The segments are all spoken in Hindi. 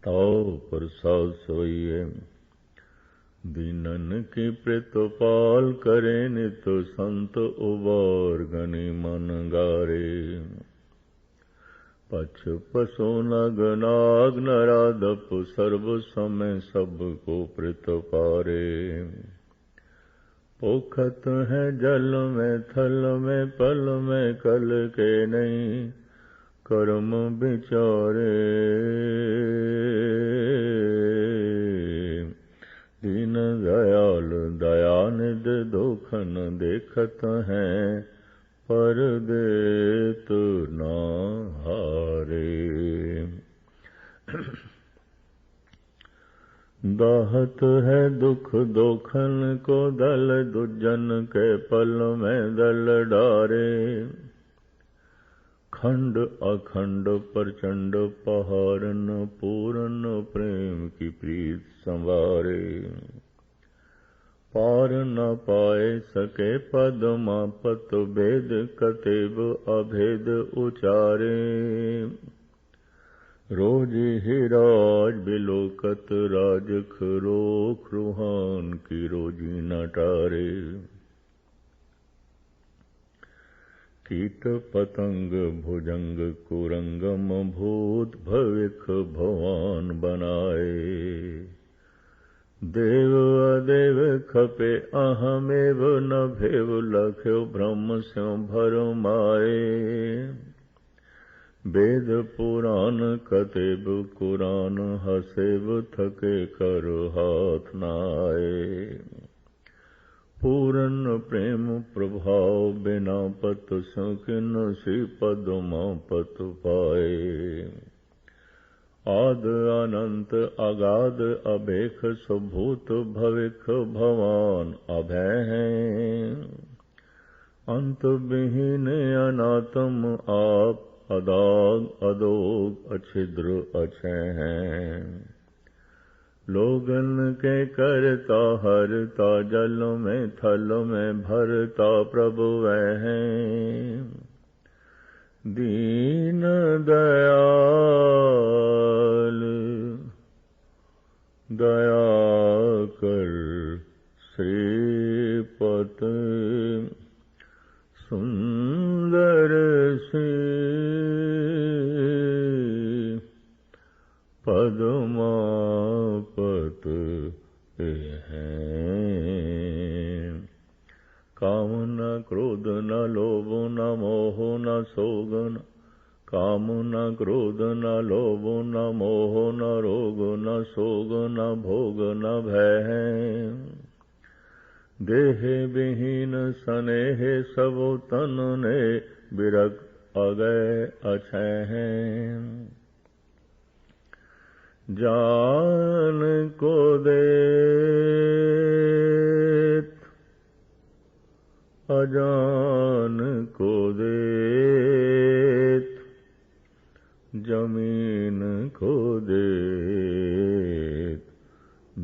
ताओ प्रसाद सोइए। दीनन की प्रतिपाल करे नित संत उबार गनि मन गारे। पछ पशु नग नाग नरादप सर्व समय सबको प्रतिपारे। पोखत है जल में थल में पल में कल के नहीं कर्म विचारे। दीन दयाल दयानिध दुखन देखत हैं पर देत न हारे। दाहत है दुख दोखन को दल दुर्जन के पल में दल डारे। खंड अखंड प्रचंड पहारन पूरन प्रेम की प्रीत संवारे। पार न पाए सके पदमा पत भेद कतेब अभेद उचारे। रोज ही राज बिलोकत राजख रोख रूहान की रोजी न टारे। कीट पतंग भुजंग कुरंगम भूत भविख भवान बनाए। देव अदेव खपे अहमेव न भेव लख्यो ब्रह्म स्यों भरमाए। वेद पुराण कतेब कुरान हसेब थके कर हाथ नाए। पूर्ण प्रेम प्रभाव बिना पत सकिन सी पदमा पत पाए। आद अनंत अगाध अभेख सुभूत भविख भवान अभय हैं। अंत विहीन अनातम आप अदाग अदोग अछिद्र अक्षय हैं। लोगन के करता हरता जल में थल में भरता प्रभु वह हैं। दीन दयाल दया कर श्रीपत सुंदर से पद्मापत हैं। काम न क्रोध न लोभ न मोह न सोगन। काम न क्रोध न लोभ न मोह न रोग न सोग न भोग न भय। देह विहीन स्नेह सब तन ने विरक्त अगय अक्षय हैं। जान को देत अजान को देत जमीन को देत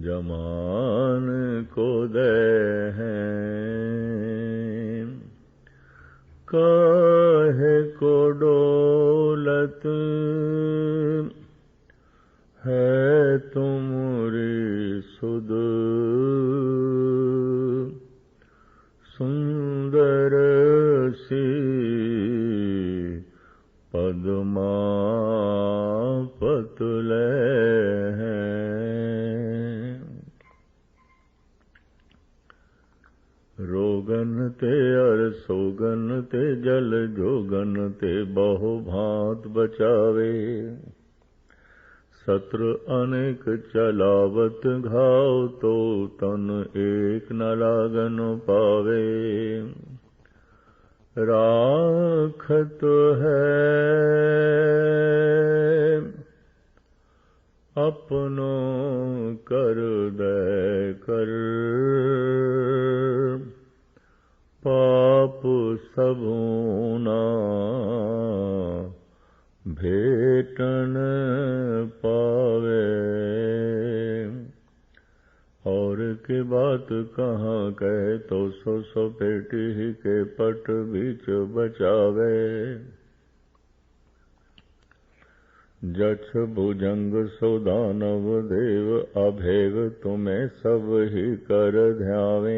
जमान को दे हैं। काहे को डोलत है तुमरी सुध सुंदर सी पद्मा पतले हैं। रोगन ते अर सोगन ते जल जोगन ते बहु भांत बचावे। शत्रु अनेक चलावत घाव तो तन एक न लागन पावे। राखत है अपनों कर दे कर पाप सबूना भेटन पावे। और की बात कहाँ कहे तो सो पेटी ही के पट बीच बचावे। जक्ष भुजंग सो दानव देव, अभेग तुम्हें सब ही कर ध्यावे।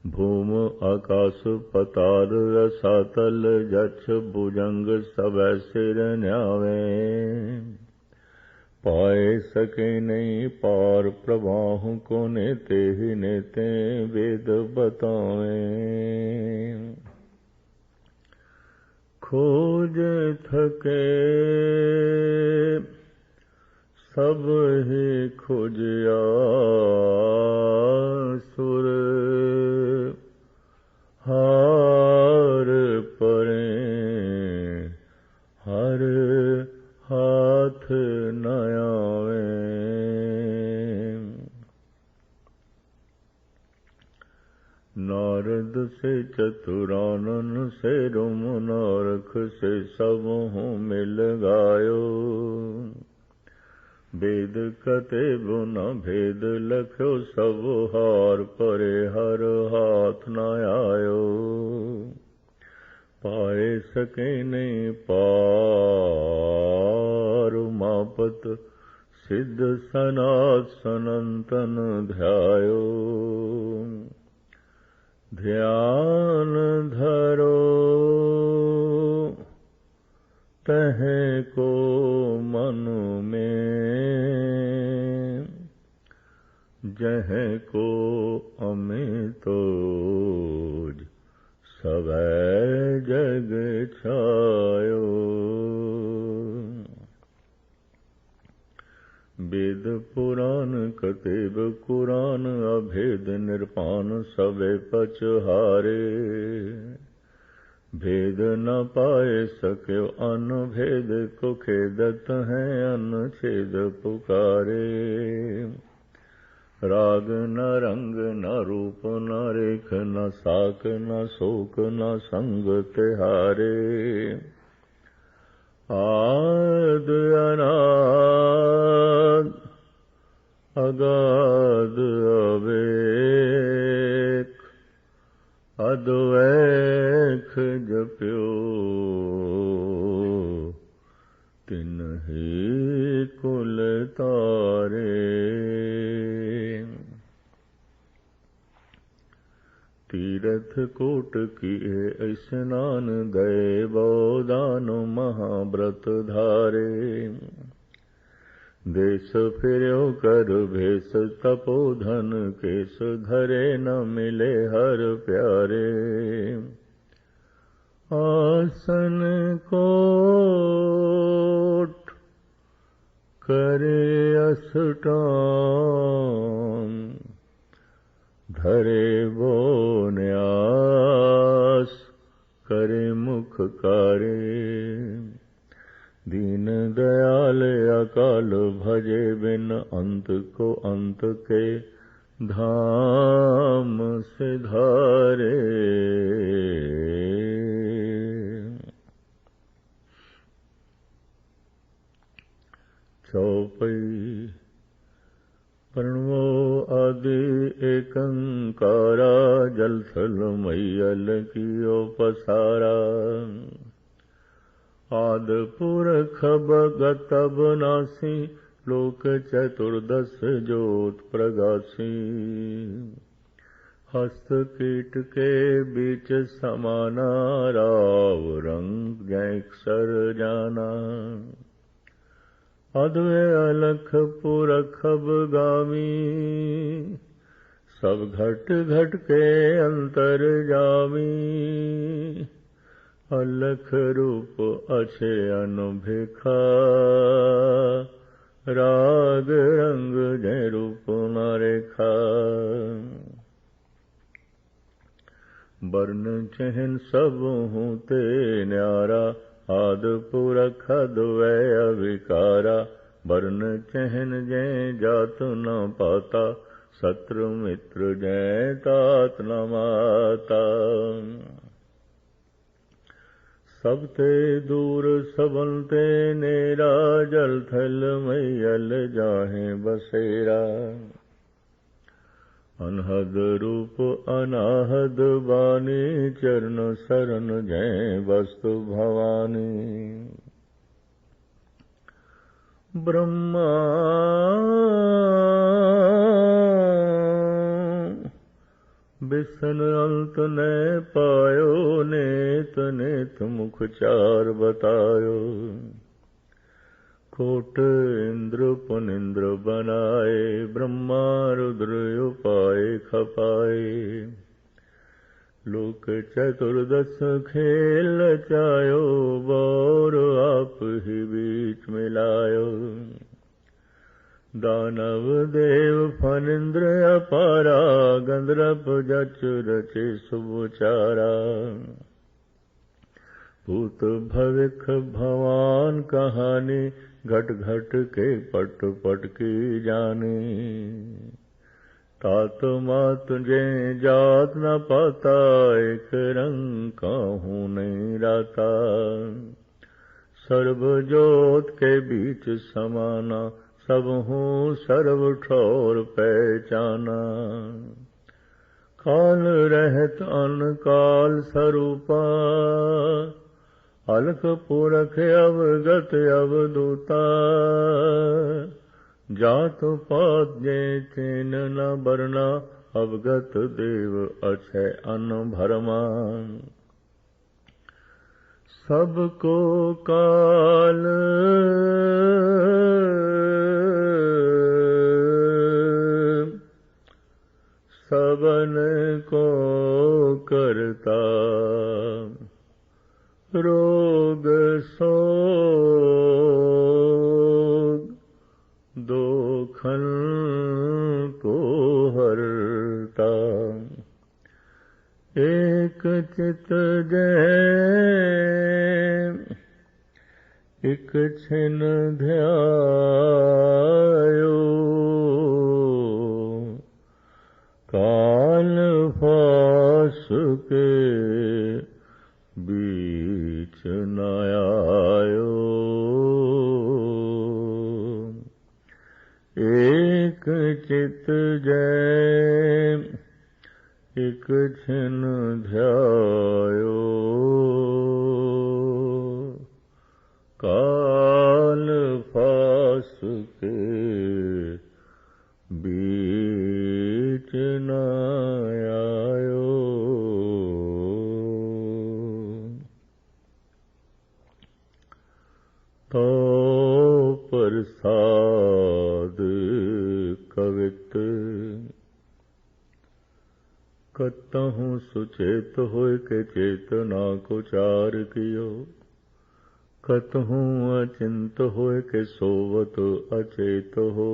भूम आकाश पताल रसातल, जक्ष भुजंग सब सिर न्यावे। पाए सके नहीं पार प्रवाह को, नेते ही नेते वेद बतावे। खोज थके सब ही खोजिया सुर, हार परे हर हाथ न आवे। नारद से चतुरानन से रुम, नारख से सब हूँ मिल गायो। वेद कते न भेद लख्यो, सब हार परे हर हाथ न आयो। पाए सके नहीं पार मापत, सिद्ध सनात सनंतन ध्यायो। ध्यान धरो तह को मन में, जह को अमितोज सवै जग छायो। वेद पुराण कतेब कुरान, अभेद निरपान सबे पचहारे। भेद न पाए सक्यो अनभेद, को खेदत हैं अनुच्छेद पुकारे। राग न रंग न रूप न रेख, न साक न शोक न संग तिहारे। आद अनाद अगाध अवेक, अद्वैख जप्यो तिन्हि कुल तारे। तीरथ कोट किए स्नान, दए बौदान महाव्रत धारे। देश फिर्यो कर भेष तपोधन, केश धरे न मिले हर प्यारे। आसन कोट करे अष्टांग, धरे वो न्यास करे मुख कारे। दीन दयाल अकाल भजे बिन, अंत को अंत के धाम सिधारे। चौपई प्रणवो आदि एकंकारा, जल थल मैयल कियो पसारा। आद पुरख भगत अबनासी, लोक चतुर्दश जोत प्रगासी। हस्त कीट के बीच समाना, राव रंग जैक्सर जाना। अद्वै अलख पुरख गामी, सब घट घट के अंतर जामी। अलख रूप अच्छे अनुभेखा, राग रंग जय रूप न रेखा। वर्ण चहन सब हूँ ते न्यारा, आद पुरख अद्वै अविकारा। वर्ण चहन जय जात न पाता, शत्रु मित्र जय तात न माता। सबते दूर सबनते नेरा, जल थल मैयल जाहे बसेरा। अनहद रूप अनाहद बानी, चरण शरण जय वस्तु भवानी। ब्रह्मा बिसन अंत ने पायो, नेत नेत मुख चार बतायो। कोट इंद्र पुनिंद्र बनाए, ब्रह्मा रुद्र उपाय खपाए। लोक चतुर्दश खेल रचायो, और आप ही बीच मिलायो। दानव देव फनिंद्र अपारा, गंधर्व जच रचे सुबचारा। भूत भविख भवान कहानी, घट घट के पट पट की जानी। तात मात जे जात न पाता, एक रंग काहू नहीं राता। सर्व जोत के बीच समाना, सब हूँ सर्व ठोर पहचाना। काल रहत अनकाल स्वरूपा, अलख पुरख अवगत अवधूता। जात पात जे चैन न बरना, अवगत देव अक्षय अन्न भरमा। सबको काल सबन को करता, रोग शोक दोखन को हरता। एक चित जय एक छिन ध्यायो, काल फास के बीच न आयो। एक चित जय एक छिन ध्यायो, काल फास के बीच न आयो। तो प्रसाद कवित, कतहु सुचेत होय के चेतना को चार कियो। कतहु अचिंत होय के सोवत अचेत हो।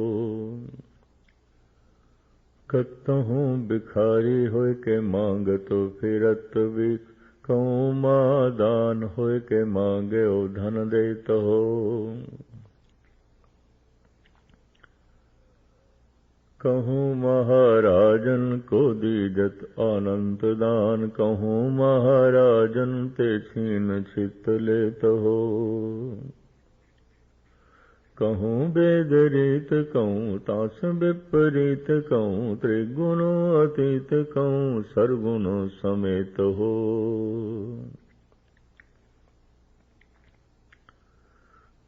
कतहु भिखारी होय के मांगत फिरत बिख। कहूँ मादान होय के मांगे ओ धन देत हो। कहूँ महाराजन को दीजत अनंत दान। कहूँ महाराजन ते छीन छित लेत हो। कहूँ वेद रीत कहूँ तास विपरीत। कहूँ त्रिगुण अतीत कहूँ सरगुण समेत हो।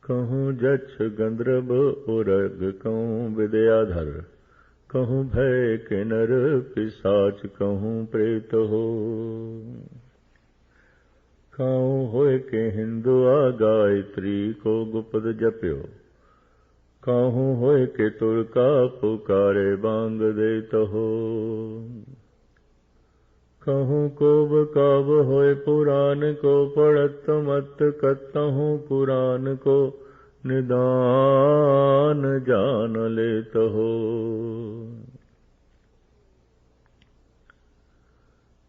कहूँ जक्ष गंधर्व उरग कहूँ विद्याधर। कहूँ भय किन्नर पिशाच कहूँ प्रेत हो। कहूँ होय के हिंदुआ गायत्री को गुप्त जप्यो। कहूँ होय के तुर्का पुकारे बांग देत हो। कहूँ कोब काब होय पुराण को पढ़त मत। कतहूँ पुराण को निदान जान लेत हो।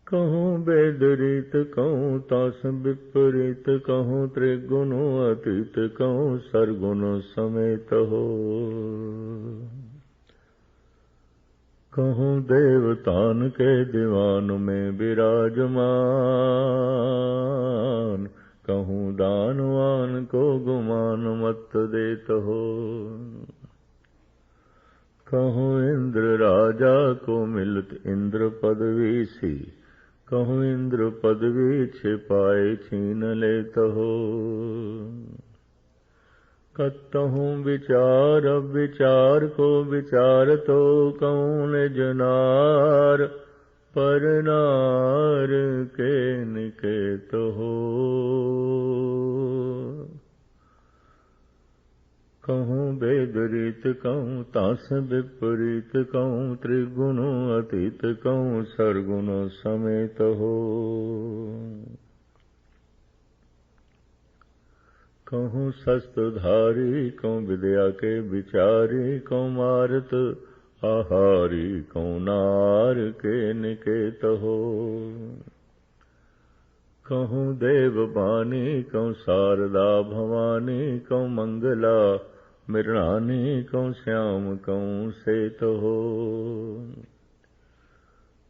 कहूँ वेद रीत कहूँ तास विपरीत। कहूँ त्रिगुण अतीत कहूँ सरगुण समेत हो। कहूँ देवतान के दीवान में विराजमान। कहूँ दानवान को गुमान मत देत हो। कहूँ इंद्र राजा को मिलत इंद्र पदवी सी। कहूँ इंद्र पदवी छिपाए छीन लेत हो। कतहु विचार विचार को विचार तो कहूँ निज नार, पर नार के निकेत हो। कहूँ वेद रीत कहूँ तास विपरीत कहूँ, त्रिगुण अतीत कहूँ सरगुण समेत हो। कहूँ शस्त्रधारी कहूँ विद्या के विचारी, कहूँ मारत आहारी कहूँ नार के निकेत हो। कहूँ देववाणी कहूँ शारदा भवानी, कहूँ मंगला मृणानी कहूँ श्याम कहूँ सेत हो।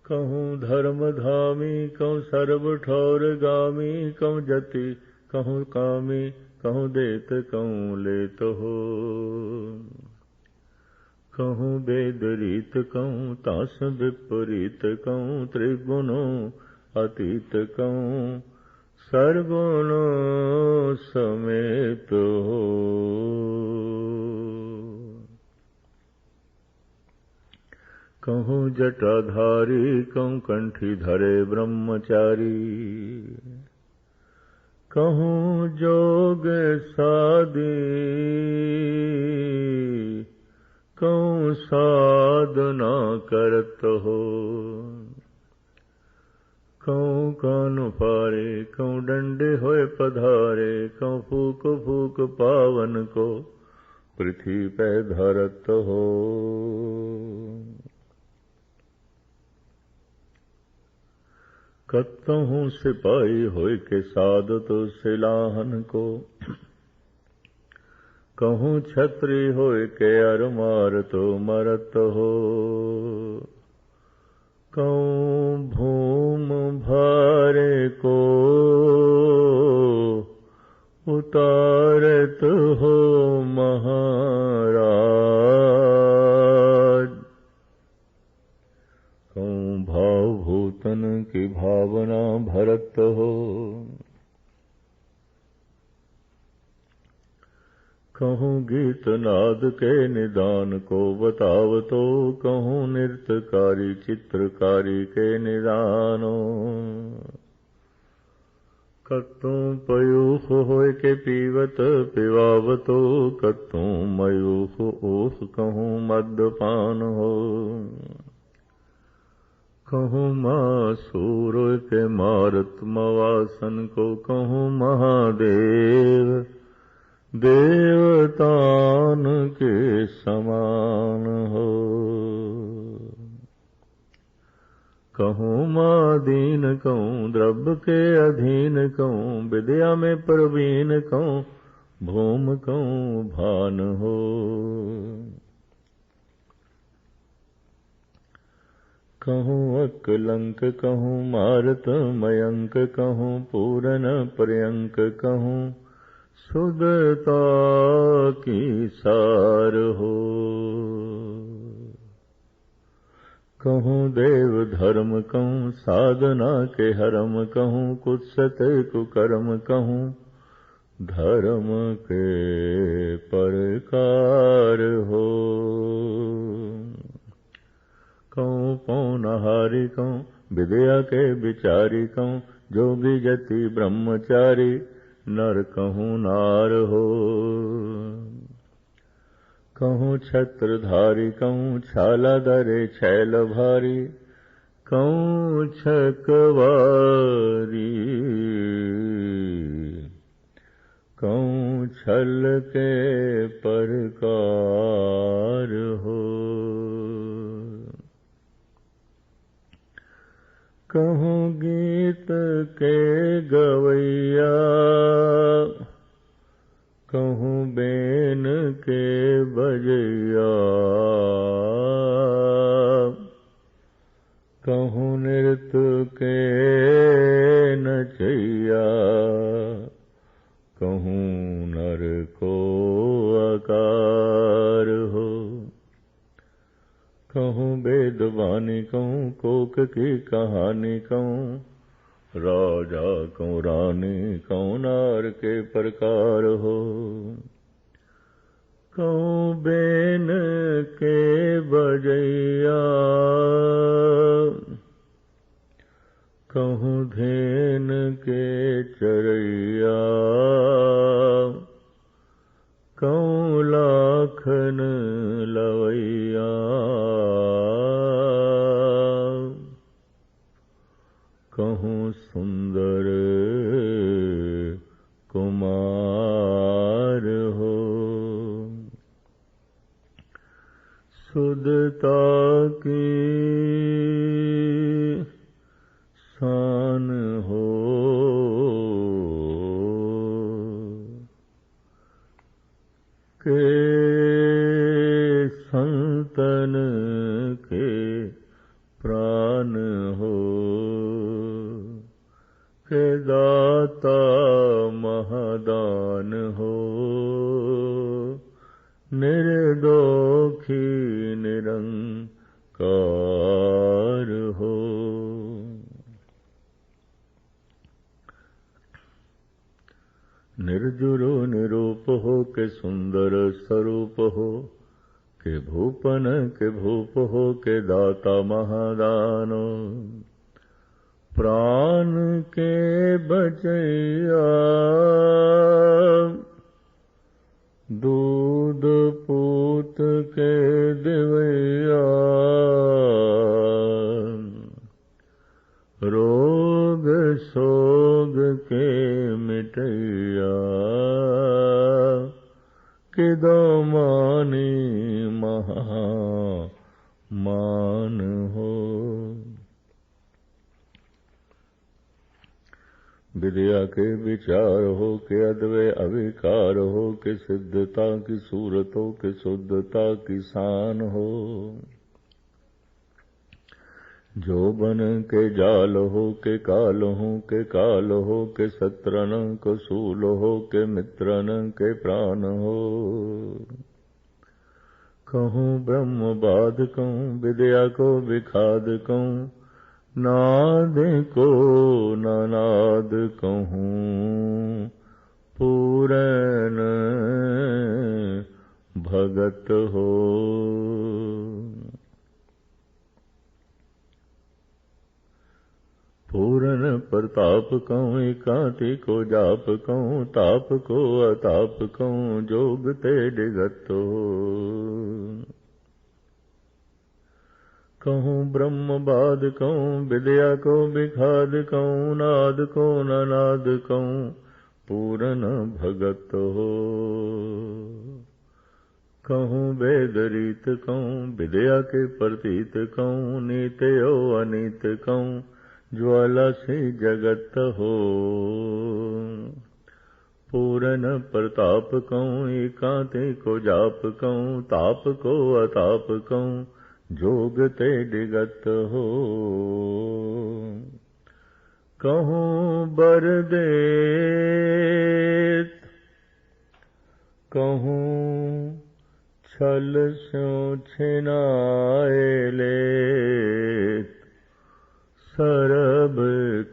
कहूँ धर्मधामी कहूँ सर्व ठौर गामी, कहूँ जति कहूँ कामी कहूँ देत कहूँ लेत हो। कहूँ वेद रीत कहूँ तास विपरीत कहूँ, त्रिगुण अतीत कहूँ सरगुण समेत हो। कहूँ जटाधारी कहूँ कंठी धरे ब्रह्मचारी, कहूँ जोग साधी कहूँ साधना करत हो। कहूँ कान फारे कहूँ डंडे होए पधारे, कहूँ फूक फूक पावन को पृथ्वी पे धरत हो। कतहूँ सिपाही होए के साधत सिलाहन को, कहूँ छत्री होए के अर मारत मरत हो। कहूँ भूम भारे को उतारत हो महाराज, कहूँ भाव भूतन की भावना भरत हो। कहूँ गीत नाद के निदान को बतावतो, कहूँ नृत्यकारी चित्रकारी के निदानो। कत्तों पयूख होय के पीवत पिवावतो, कत्तों मयूख ऊख कहूँ मद्यपान हो। कहूँ मासूर के मारत मवासन को, कहूँ महादेव देवतान के समान हो। कहूँ मादीन कहूँ द्रव्य के अधीन कहूँ, विद्या में प्रवीण कहूँ भूम कहूँ भान हो। कहूँ अकलंक कहूँ मारत मयंक कहूँ, पूरन पर्यंक कहूँ शुद्धता की सार हो। कहूँ देव धर्म कहूँ साधना के हरम कहूँ, कुत्सत कुकर्म कहूँ धर्म के परकार हो। कहूँ पौनहारी कहूँ विद्या के विचारी कहूँ, जोगी जति ब्रह्मचारी नर कहूँ नार हो। कहूँ छत्रधारी कहूँ छाला धरे छैल भारी, कहूँ छकवारी कहूँ छल के परकार हो। कहूँ गीत के गवैया कहूँ बेन के बजैया, कहूँ नृत्य के नचैया, कहूँ नर को आकार हो। कहूँ वेदवाणी कहूँ कोक की कहानी कहूँ, राजा कहूँ रानी कहूँ नार के प्रकार हो। कहूँ बेन के बजैया, कहूँ धेन के चरैया, कहूँ लाखन लवैया, कहूँ सुंदर कुमार हो। सुदता की शान हो, के संतन के प्राण हो, के दाता महादान हो, निर्दोखी निरंकार हो। निर्जुरो निरूप हो, के सुंदर स्वरूप हो, के भूपन के भूप हो, के दाता महादानो, प्राण के बचैया, दूध पूत के दिवैया, रोग सोग के मिटैया, किदो मानी महामान हो। विद्या के विचार हो, के अद्वय अविकार हो, के सिद्धता की सूरत हो, के शुद्धता की शान हो। जो बन के जाल हो, के काल हो, के काल हो, के शत्रन को सूल हो, के मित्रन के प्राण हो। कहूँ ब्रह्म बाध कहूँ, विद्या को विखाद कहूँ, नाद को नानाद कहूँ, पूरन भगत हो। पूरन प्रताप कहूँ, एकांति को जाप कहूँ, ताप को अताप कहूँ, जोग ते डिगत हो। कहूँ ब्रह्म बाद कहूँ, विद्या को विखाद कहूँ, नाद को नानाद कहूँ, पूरन भगत हो। कहूँ वेद रीत कहूँ, विद्या के प्रतीत कहूँ, नीत यो अनीत कहूँ, ज्वाला से जगत हो। पूरन प्रताप कहूँ, एकांति को जाप कहूँ, ताप को अताप कहूँ, जोग ते डिगत हो। कहूँ बर देत कहूँ छल स्यों छिनाए लेत, सरब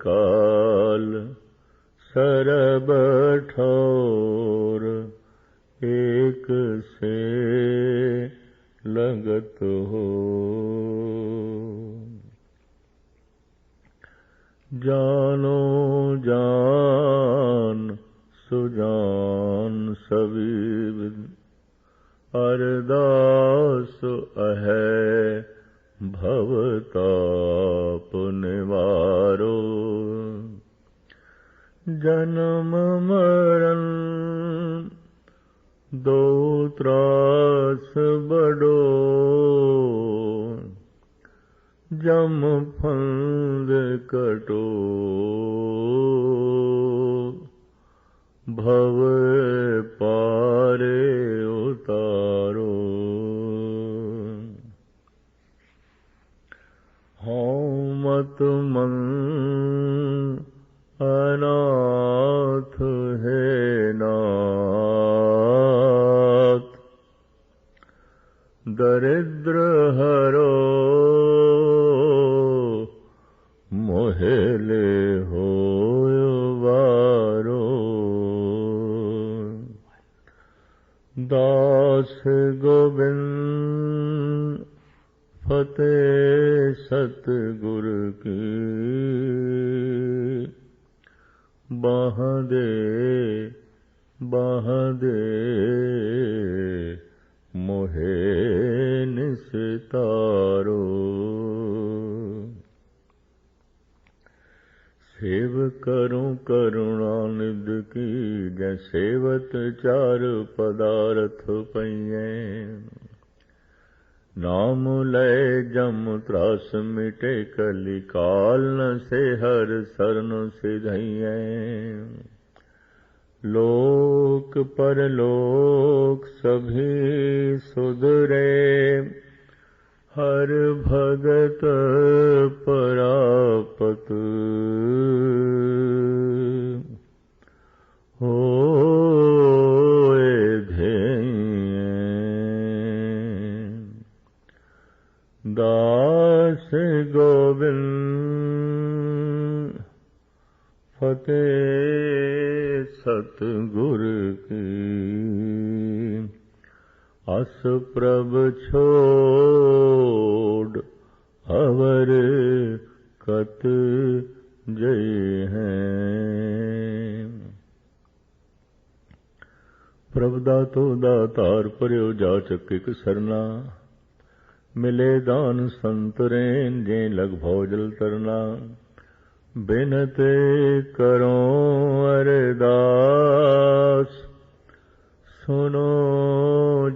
काल सरब ठोर एक से लगत हो। जानो जान सुजान सभी, अरदास अहै भवताप निवारो। जन्म मरण दो त्रास बड़ो, जम फंद कटो, भव पारे उतारो। हौं मत मन अनाथ है नाथ, दरिद्र हरो मोहेले हो वारो। दास गोविंद फतेह सतगुर की बाह दे मोहे निस्तारो। सेव करूं करुणा निध की जै सेवत चार पदार्थ पइए। नाम लय जम त्रास मिटे कलि काल न से हर सरन सिधइए। लोक परलोक सभी सुधरे हर भगत परापत होए धेय। दास गोविंद फतेह सतगुर की अस प्रभ छोड़ अवर कत जय हैं। प्रभ दातो दातार पर्यो जाचक इक सरना। मिले दान संतरें जे लग भौजल तरना। बिनते करो अरदास सुनो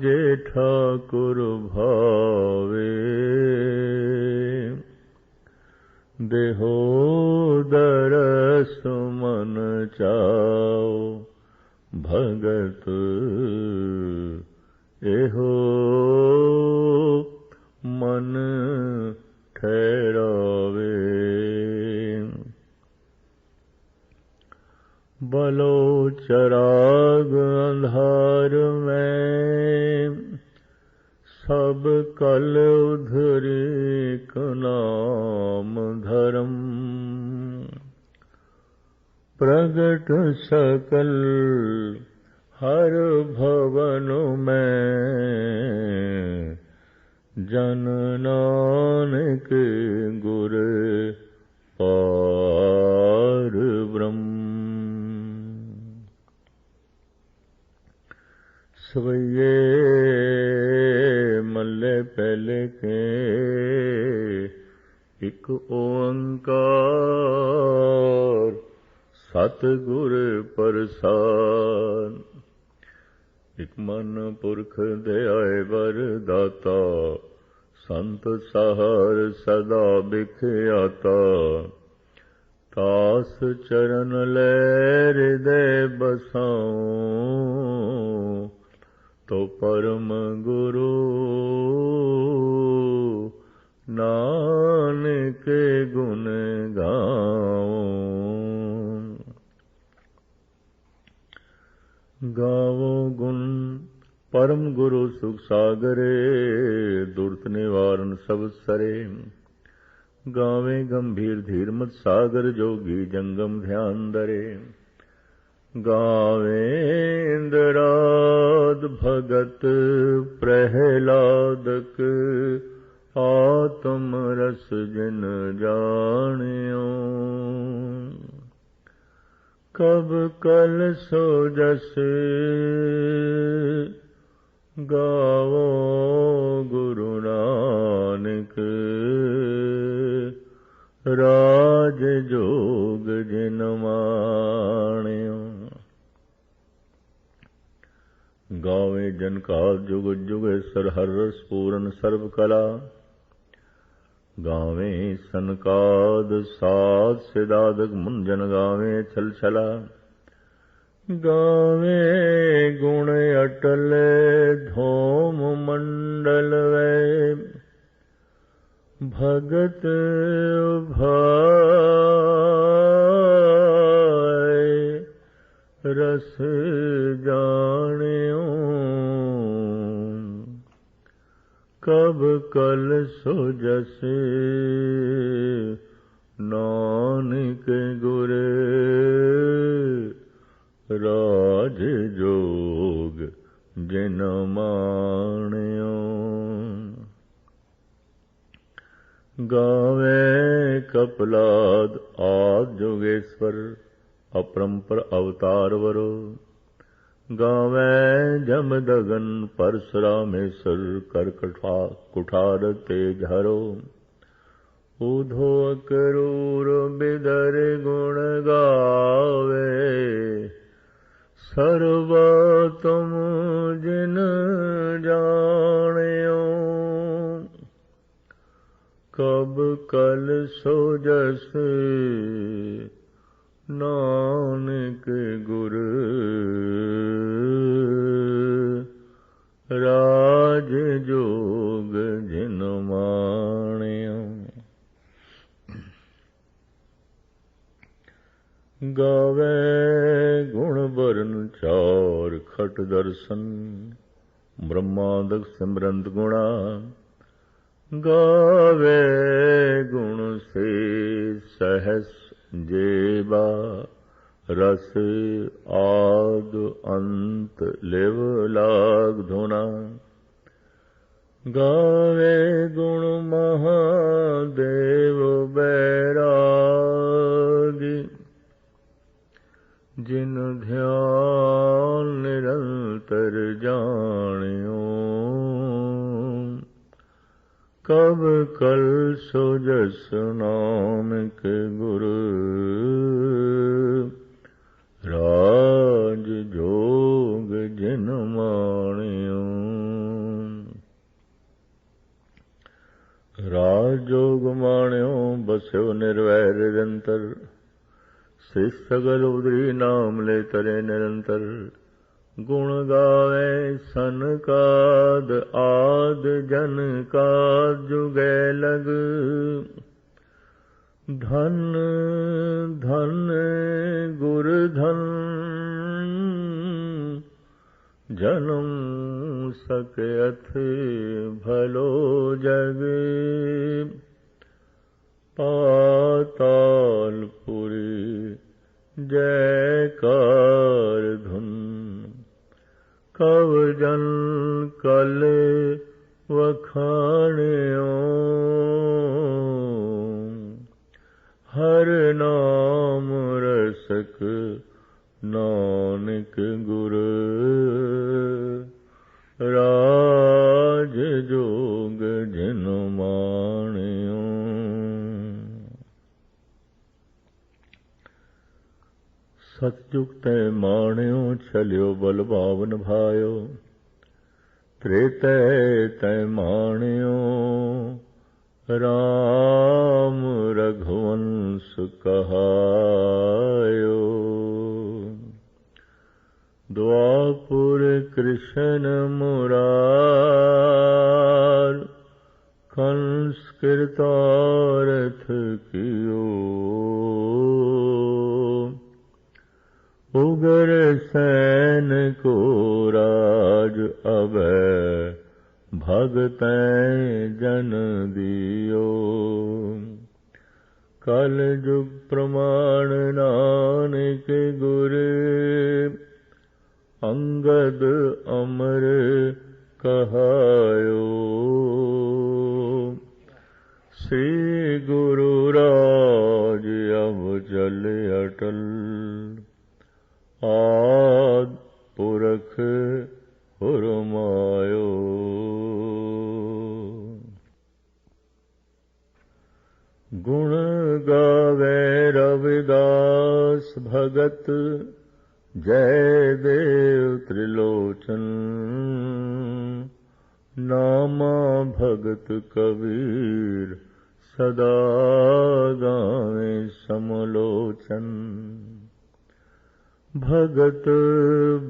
जे ठाकुर भावे। देहो दरस मन चाओ भगत एहो मन ठहरावे। बलो चराग अंधार में सब कल उधरे नाम धर्म। प्रगट सकल हर भवन में जन नानक गुर पार ब्रह्म। सवैये मल्ले पहले के एक ओंकार सतगुर प्रसाद। इक मन पुरख दयाए वर दाता संत सहार सदा बिख्याता। तास चरण लै हृदय बसाऊं तो परम गुरु नानक गुण गाऊं। गावो गुण परम गुरु सुख सागरे दुर्त निवारण सब सरे। गावे गंभीर धीर मत सागर जोगी जंगम ध्यान धरे। गावे इंद्राद भगत प्रहलादक आत्म रस जिन जानियो। कब कल सो जस गावो गुरु नानक। राज जोग जिन माणियो। गावे जन का जुग जुगेश्वर हर रस पूरन सर्व कला। गावे सनकाद साध सिदादक मुंजन गावे छल छला। गावे गुण अटल धोम मंडल वे। भगत भाई रस जानियो। कब कल सो जस नानक गुर राज जोग जिन माणियो। गावे कपिलाद आद जोगेश्वर अपरंपर अवतार वरो। गावे जमदगन परशुरामेश्वर कर कुठार तेज हरो। ऊधो अकरूर बिदर गुण गावे। सर्वोत्तम जिन जानियो। कब कल सो जस नानक गुर। राज जोग जिन माणियो। गावे गुण बरन चार खट दर्शन। ब्रह्मादक सिमरंत गुणा। गावे गुण से सहस जेबा। रस आद अंत लिव लाग धुना। गावे गुण महादेव बैरागी। जिन ध्यान निरंतर जानियो। कब कल सो जस नानक गुरु। राज जोग जिन माणियो। राज जोग माणियो बस्यो निर्वैर निरंतर। से सगल उदरी नाम ले तरे निरंतर। गुण गावे सनकाद आद जन का जुगे लग। धन धन गुर धन। जन्म सकयथ भलो जग। पातालपुरी जयकार धुन। कव जन कल वखाणियो। हर नाम रसक नानक गुर। राज जोग जिन माणियो। सतयुग तै माणियो छलियो बल बावन भायो। त्रेतै तै माणियो राम रघुवंश कहायो। द्वापुर कृष्ण मुरार। कंस कृतारथ कियो। उगर सैन को राज अभय। भगतैं जन दियो। कल जुग प्रमाण नानक गुर। अंगद अमर कहायो। श्री गुरु राज अब चल अटल। आद पुरख हुरमायो। गुण गावे रविदास भगत। जय देव त्रिलोचन। नामा भगत कबीर सदा गावे समलोचन। भगत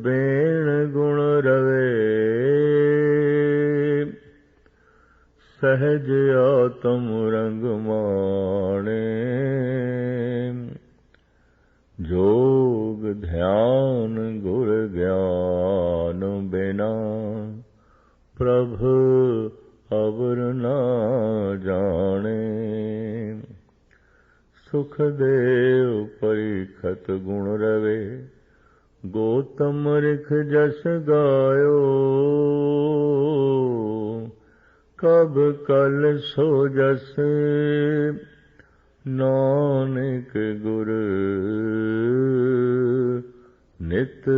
बेण गुण रवे। सहज आत्म रंग माणे। जोग ध्यान गुर ज्ञान बिना। प्रभु अवर ना जाने। सुखदेव परीखत गुण रवे। ਗੋਤਮ ਰਿਖ ਜਸ ਗਾਇਓ, ਕਬ ਕਲ ਸੋ ਜਸ ਨਾਨਕ ਗੁਰ ਨਿਤ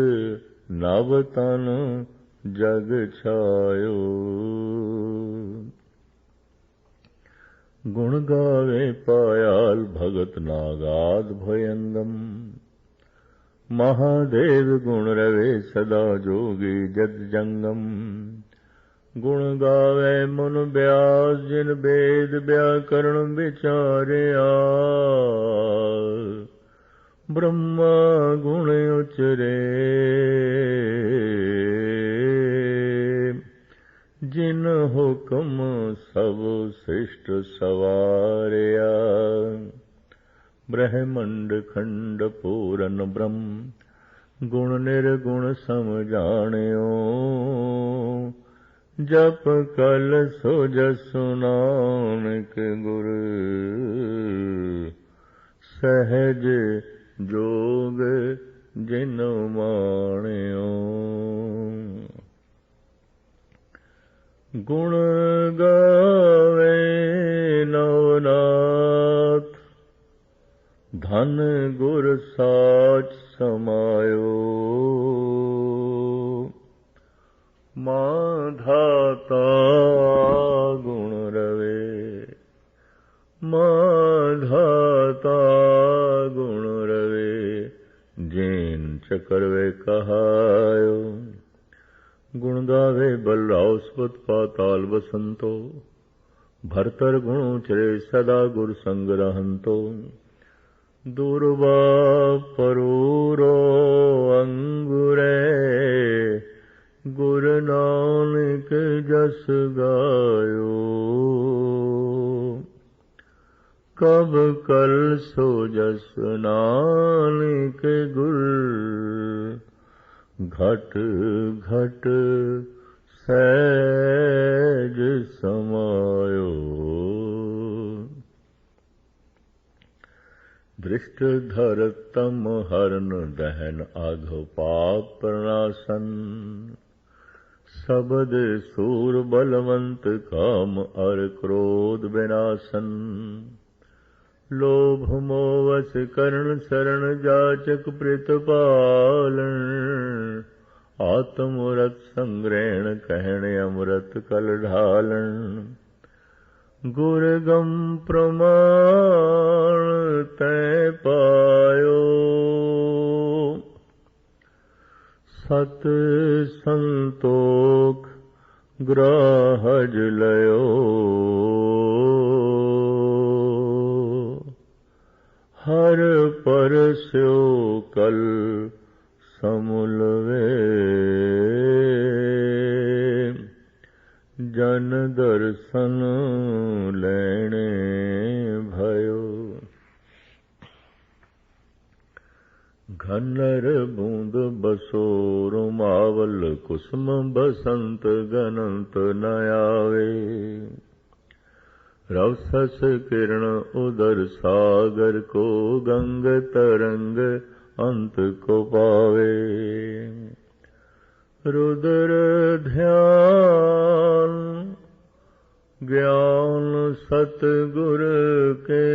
ਨਵ ਤਨ ਜਗ ਛਾਇਓ। ਗੁਣ ਗਾਵੇ ਪਾਇਆਲ ਭਗਤ ਨਾਗਾਦ ਭਯੰਦਮ, ਮਹਾਦੇਵ ਗੁਣ ਰਵੇ ਸਦਾ ਜੋਗੀ ਜਦ ਜੰਗਮ। ਗੁਣ ਗਾਵੇ ਮਨ ਬਿਆਸ ਜਿਨ ਬੇਦ ਬਿਆਕਰਣ ਵਿਚਾਰਿਆ, ਬ੍ਰਹਮਾ ਗੁਣ ਉਚਰੇ ਜਿਨ ਹੁਕਮ ਸਭ ਸ੍ਰਿਸ਼ਟ ਸਵਾਰਿਆ। ਬ੍ਰਹਮੰਡ ਖੰਡ ਪੂਰਨ ਬ੍ਰਹਮ, ਗੁਣ ਨਿਰਗੁਣ ਸਮਝਾਣਿਓ। ਜਪ ਕਲ ਸੋ ਜਸੁ ਨਾਨਕ ਗੁਰ, ਸਹਿਜ ਜੋਗ ਜਿਨ ਮਾਣਿਓ। ਗੁਣ ਗਾਵੇ ਨਵਨਾਥ, ਧਨ ਗੁਰ ਸਾਚ ਸਮਾਇਓ। ਮਾਧਾਤਾ ਗੁਣ ਰਵੇ, ਮਾਧਾਤਾ ਗੁਣ ਰਵੇ, ਜੈਨ ਚਕਰ ਵੇ ਕਹਾਇਓ। ਗੁਣ ਗਾਵੇ ਬਲਰਾਉ ਸੁਪਤ ਪਾਤਾਲ ਬਸੰਤੋ, ਭਰਤਰ ਗੁਣ ਉਚਰੇ ਸਦਾ ਗੁਰ ਸੰਗ ਰਹੰਤੋ। ਦੁਰਵਾ ਪਰੂਰੋ ਅੰਗੁਰੇ, ਗੁਰ ਨਾਨਕ ਜਸ ਗਾਇਓ। ਕਬ ਕਲ ਸੋ ਜਸ ਨਾਨਕ ਗੁਰ, ਘਟ ਘਟ ਸਹਿਜ ਸਮਾਇਓ। ਦ੍ਰਿਸ਼ਟ ਧਰ ਤਮ ਹਰਨ ਦਹਨ ਆਘ ਪਾਪ ਪ੍ਰਣਾਸਨ। ਸ਼ਬਦ ਸੂਰ ਬਲਵੰਤ ਕਾਮ ਅਰ ਕ੍ਰੋਧ ਵਿਨਾਸਨ। ਲੋਭ ਮੋਹ ਵਸ ਕਰਨ ਸਰਣ ਜਾਚਕ ਪ੍ਰਿਤਪਾਲਨ। ਆਤਮ ਰਤ ਸੰਗ੍ਰਹਿਣ ਕਹਿਣ ਅੰਮ੍ਰਿਤ ਕਲ ਢਾਲਣ। ਗੁਰ ਗਮ ਪ੍ਰਮਾਣ ਤੈ ਪਾਇਓ। ਸਤ ਸੰਤੋਖ ਗ੍ਰਾਹਜ ਲਇਓ। ਹਰ ਪਰਸਿਓ ਕਲ ਸਮੁਲ ਵੇ। ਜਨ ਦਰਸ਼ਨ ਲੈਣੇ भयो। घनर बूंद बसो रुमावल कुसुम बसंत गनंत न आवे। रवसस किरण उदर सागर को गंग तरंग अंत को पावे। रुद्र ध्यान ज्ञान सतगुर के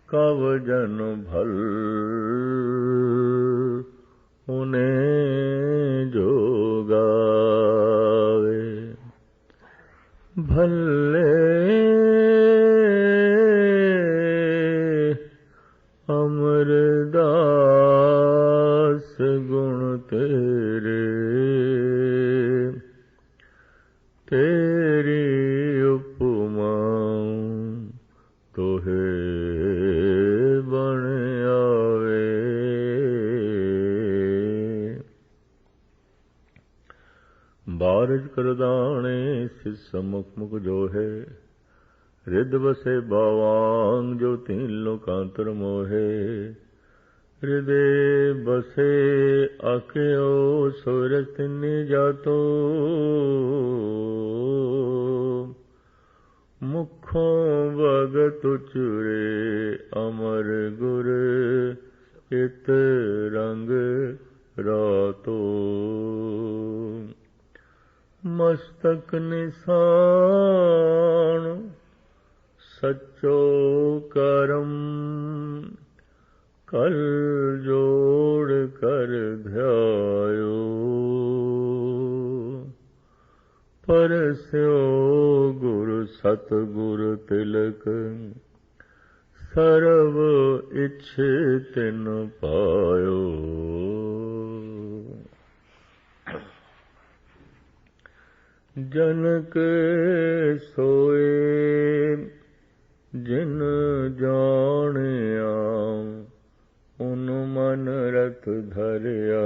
कव जन भल उन्हें जो गावे। भले अमरदास गुण तेरे, तेरी उपमा तोहे बन आवे। बारिज करदाने सिस मुख मुख जो है। रिद बसे बावांग जो तीन लोकांतर मोहे। हृदय बसे आख्यो सोरस तिन्नी जातो। मुखों भगत उचरे अमर गुर इत रंग रातो। मस्तक निशान सच्चो करम, कल जोड़ कर ध्यायो। परस्यो गुरु सतगुरु तिलक, सर्व इच्छित तिन पायो। जनक सोए जिन जानिया, उन मन रत धरिया।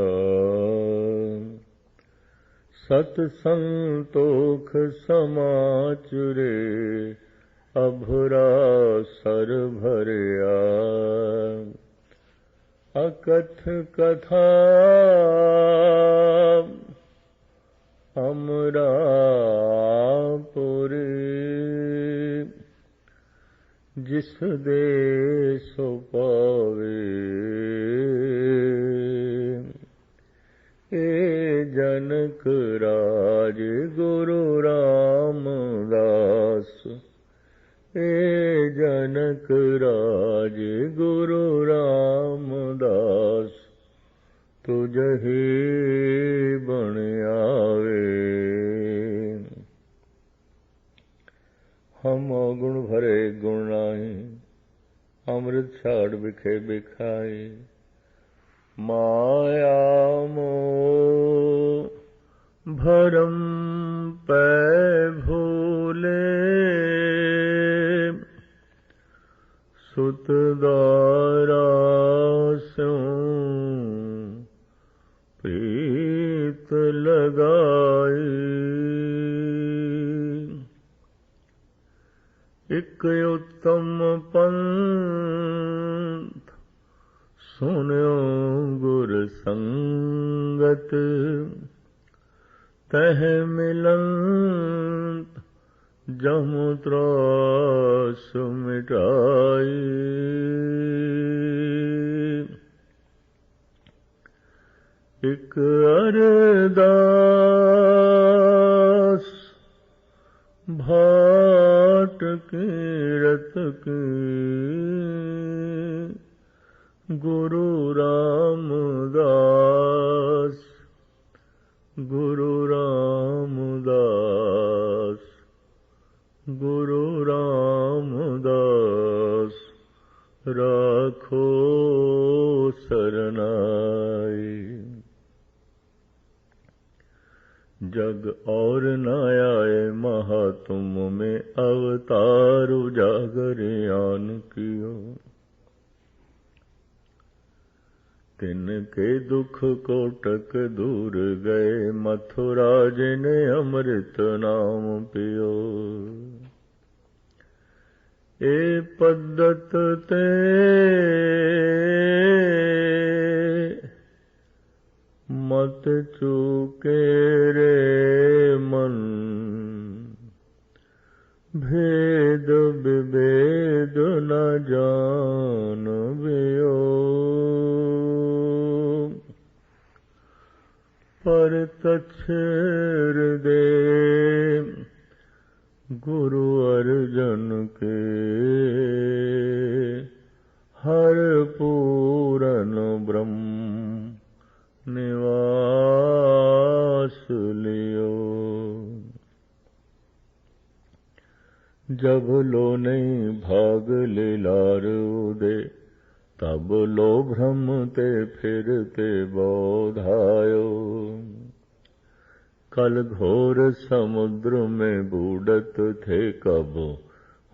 सत संतोख समाचरे, अभरा सर भरिया। अकथ कथा अमरापुरी, जिस देश पावे। ए जनक राज गुरु रामदास, ए जनक राज गुरु रामदास, तुझहि बन आवे। हम अवगुण भरे गुण नाहि, अमृत छाड़ बिखे बिखाई। माया मोह भरम पै भूले, सुत दारा स्यों प्रीत लगाई। इक उत्तम पंथ सुन्यो गुर संगत, तह मिलंत जम त्रास मिटाई। इक अरदास भाट कीरत की, गुरु रामदास, गुरु रामदास, गुरु रामदास, राखो सरनाई। जग और न आए महातुम में, अवतार उजागर आन कियो। तिनके दुख कोटक दूर गए, मथुरा जिने अमृत नाम पियो। ए पद्धत ते मत चूके रे मन, भेद विभेद न जानबियो। पर तछर दे गुरु अर्जन के, हर पूरन ब्रह्म निवास लियो। जब लो नहीं भाग लीलार उदे, तब लो भ्रम ते फिरते बोधायो। कल घोर समुद्र में बूढ़त थे कब,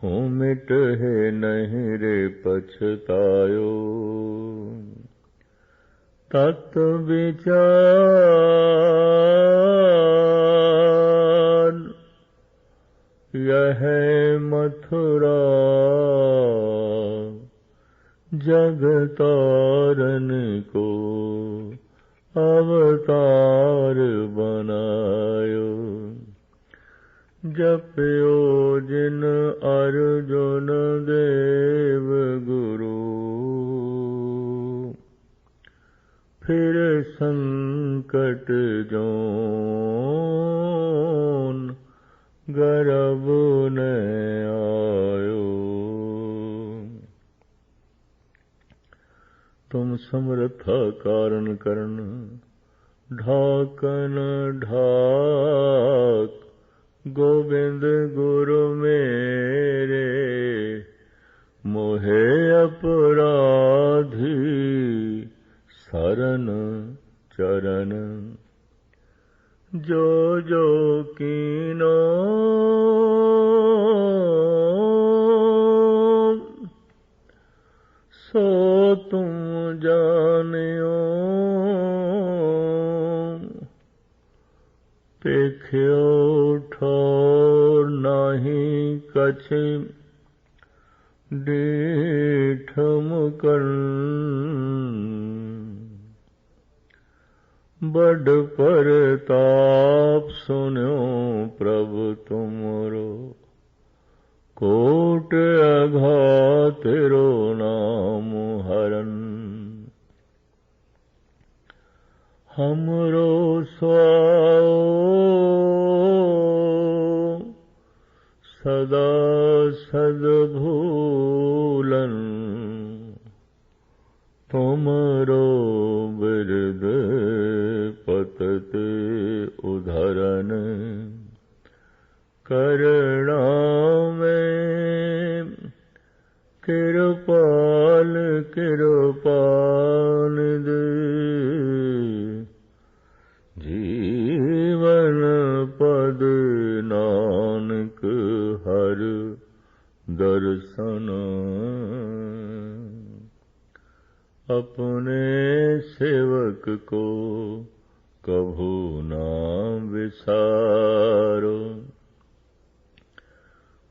हूँ मिट है नहीं रे पछतायो। तत् विचार यह मथुरा, जग तारन को अवतार बनायो। जप्यो जिन अर्जुन देव गुरु, समर्था कारण करण, ढाकन ढाक गोविंद गुरु मेरे, मोहे अपराधी शरण चरण, जो जो कीनो सो तुम जानियो, पेख्यो ठोर नाही कछ डीठम कर, बड़ परताप सुन्यो प्रभु तुमरो, कोट अघात तेरो नाम हरन, हमरो स्वाओ सदा सद्भूलन, तुमरो बिरद पतत उधरन, करुणा में कृपाल कृपानिध, जीवन पद नानक हर दर्शन, अपने सेवक को कभू ना विसारो,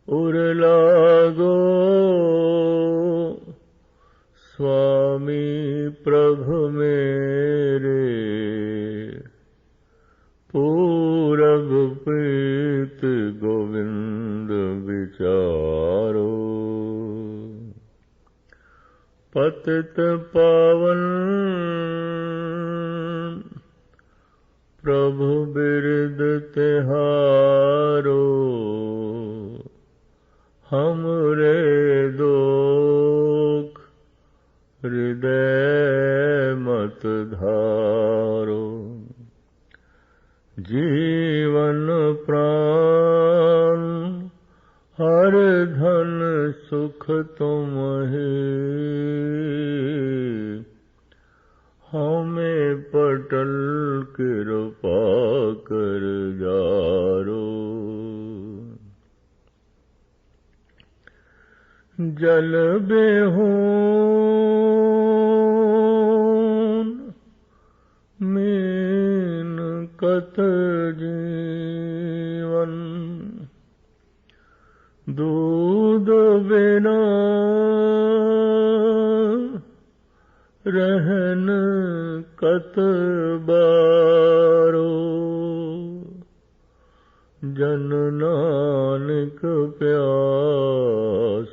उर लागो स्वामी प्रभु मेरे, पूरब प्रीत गोविंद विचारो, पतित पावन प्रभु बिरद तिहारो, हमरे दुख हृदय मत धारो, जीवन प्राण हर धन सुख तुम ही, हमें पटल कृपा कर जारो, जल बेहून मीन कत जीवन, दूध बिना रहन कत बारो, जन नानक प्यास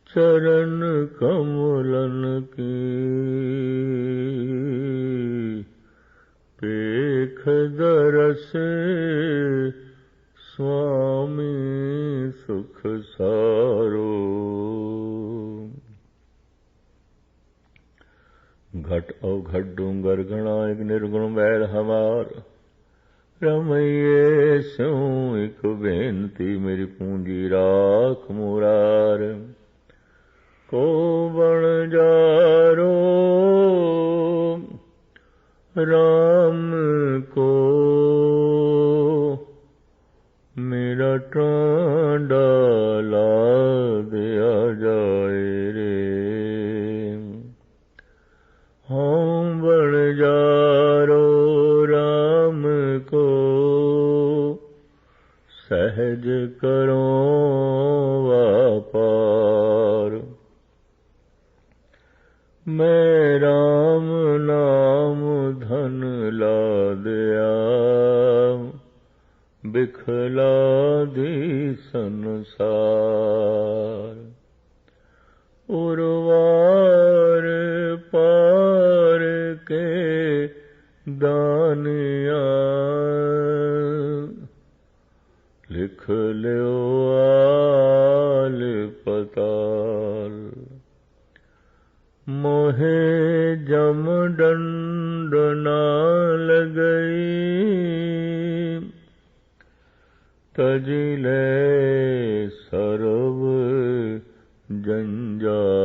चरण कमलन की, पेख दरस स्वामी सुख सारो, घट अवघट डूंगर गणा एक निर्गुण बैल हमार, रमैये स्यों एक बेनती मेरी पूंजी राख मुरार, को बण जारो राम को मेरा टांडा ला दिया जाए रे, हम बण जारो राम को सहज करो व्यापार, मैं राम नाम धन ला दिया, बिखला दी संसार, उर्वार पार के दानिया, लिख लो आल पताल, मोहे तजिले सर्व जंजाल।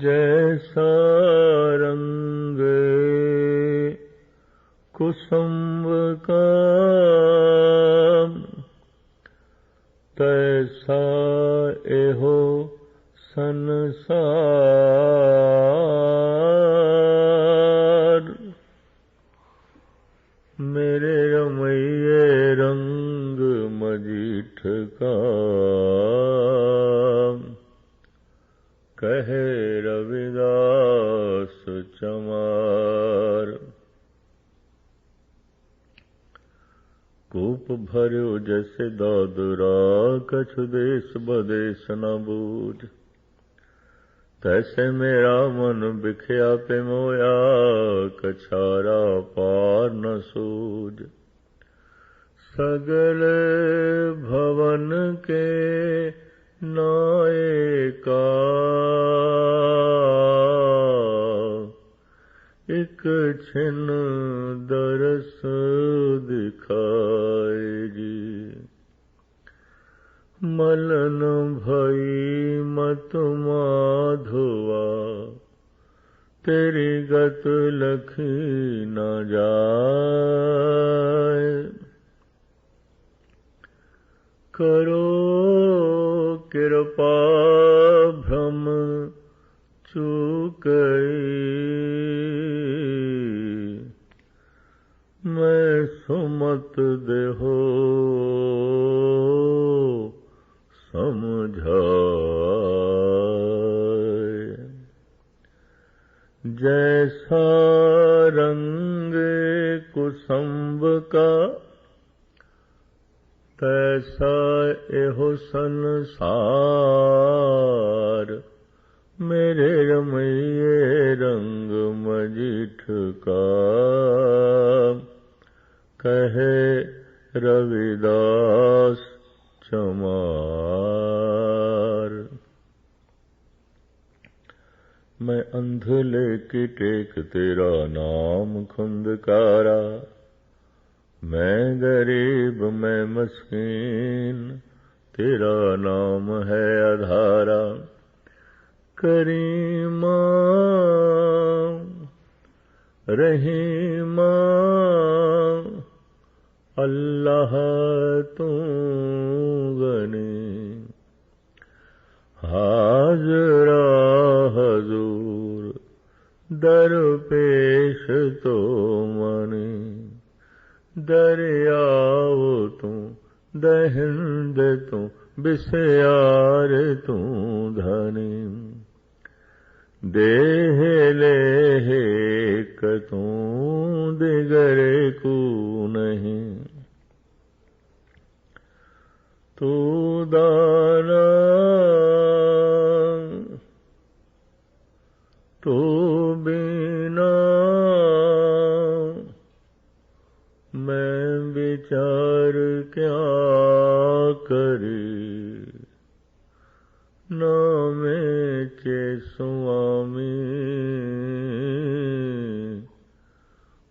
जैसा रंग कुसुम का तैसा एहो संसार। मेरे रमैये रंग मजीठ का कहे रविदास चमार। कूप भर्यो जैसे दादरा कछु देश बदेश न बूझ। तैसे मेरा मन बिख्या पे मोया कछारा पार न सूझ। सगल भवन के नायका एक छिन दरस दिखाए जी। मलन भई मत माधवा तेरी गत लखी न जाए। करो कृपा भ्रम चूकई मैं सुमत देहो समझाए। जैसा रंग कुसुम का तैसा एहो संसार। मेरे रमैये रंग मजीठ का कहे रविदास चमार। मैं अंधले की टेक तेरा नाम खुंदकारा। मैं गरीब मैं मस्कीन तेरा नाम है आधारा। करीमा रहीमा अल्लाह तू गनी। हाजरा हजूर दरपेश तो मनी। दरियाओ तू दहिंद तू बिस्यार तू धनी। देह लेह कतू दिगरे को नहीं। तू दाना तू बिना मैं विचार क्या करी। नामे चे स्वामी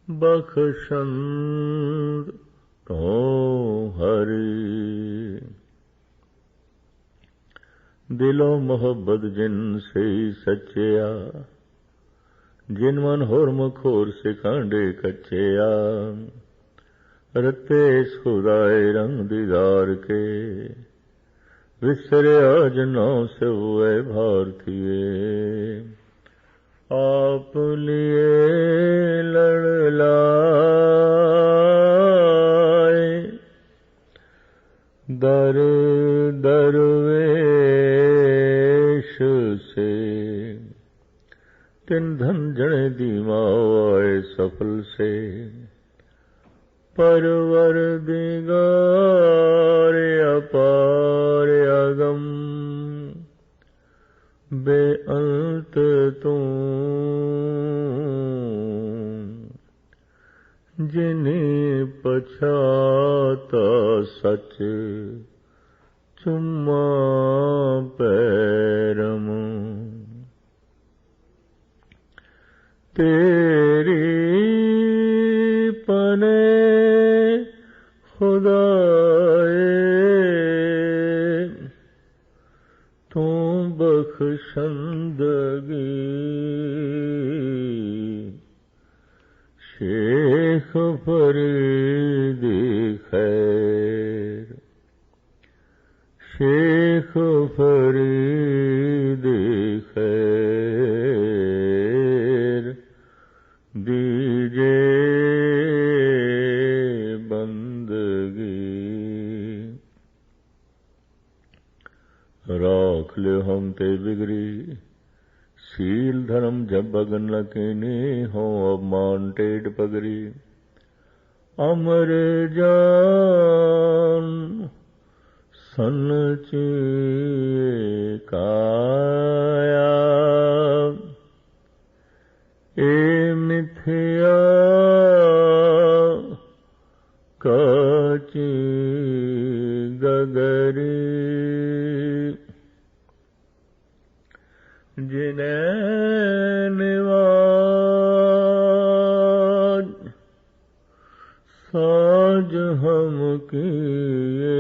बख्शंद तो हरि। दिलो मोहब्बत जिन से सच्चिया जिन मन होर मखोर से कांडे कच्चिया। रते खुदाए रंग दीदार के विसरे आज नाव से हुए भारतीय। आप लिए लड़ लाए दर दरवेश से। तिन धन जने दीमाए सफल से। परवर दिगार अपार अगम बेअंत तू। जिन्हें पछाता सच चुम्मा पैरम। तेरी बख्शंदगी शेख फरीद खैर, शेख फरीद खैर दीजे बंदगी। राख ले हम ते बिगड़ी सील धर्म जब बगन लकीनी हो अवमान टेढ़ पगरी। अमर जान सनची काया ए मिथ्या काची गगरी। जिन्हें निवाज साज हम किए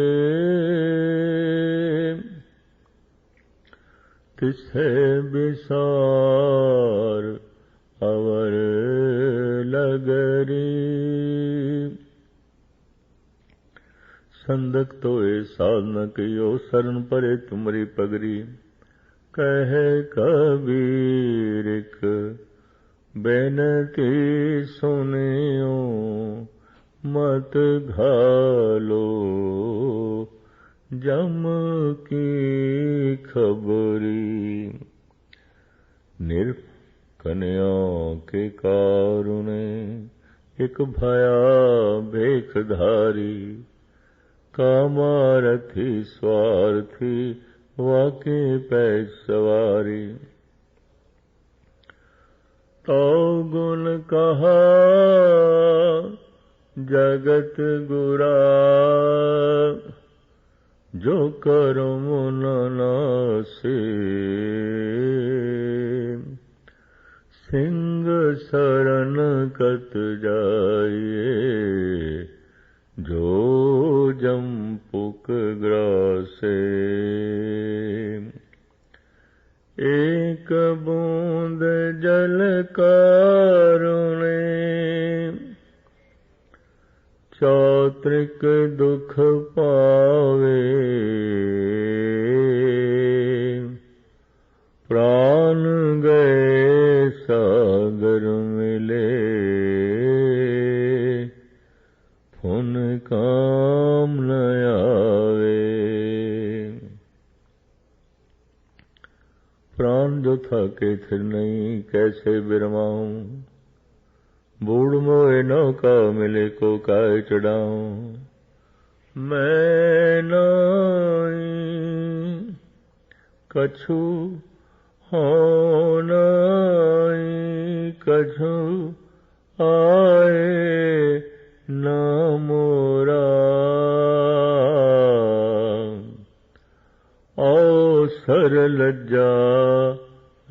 तिसे बिसार अवर लगरी। संदक तो ए साधन कियो शरण परे तुमरी पगरी। कहे कबीर एक बेनती सुनियो मत घालो जम की खबरी। निर्भ कन्या के कारुणे एक भया भेखधारी। कामारथी स्वार्थी वाके पै सवारी। तो गुण कहा जगत गुरा जो कर्म न नासे। सिंह शरण कत जाइए जो जमपुक ग्रासे। एक बूंद जल कारुणे चात्रिक दुख पावे। प्राण गए सागर मिले पुन काम न आवे। प्राण जो था के थिर नहीं कैसे बिरमाऊं। बूढ़ मोए नौका मिले को काय चढ़ाऊं। मैं नाई कछु हो नाई कछु आए न मोरा। अवसर लज्जा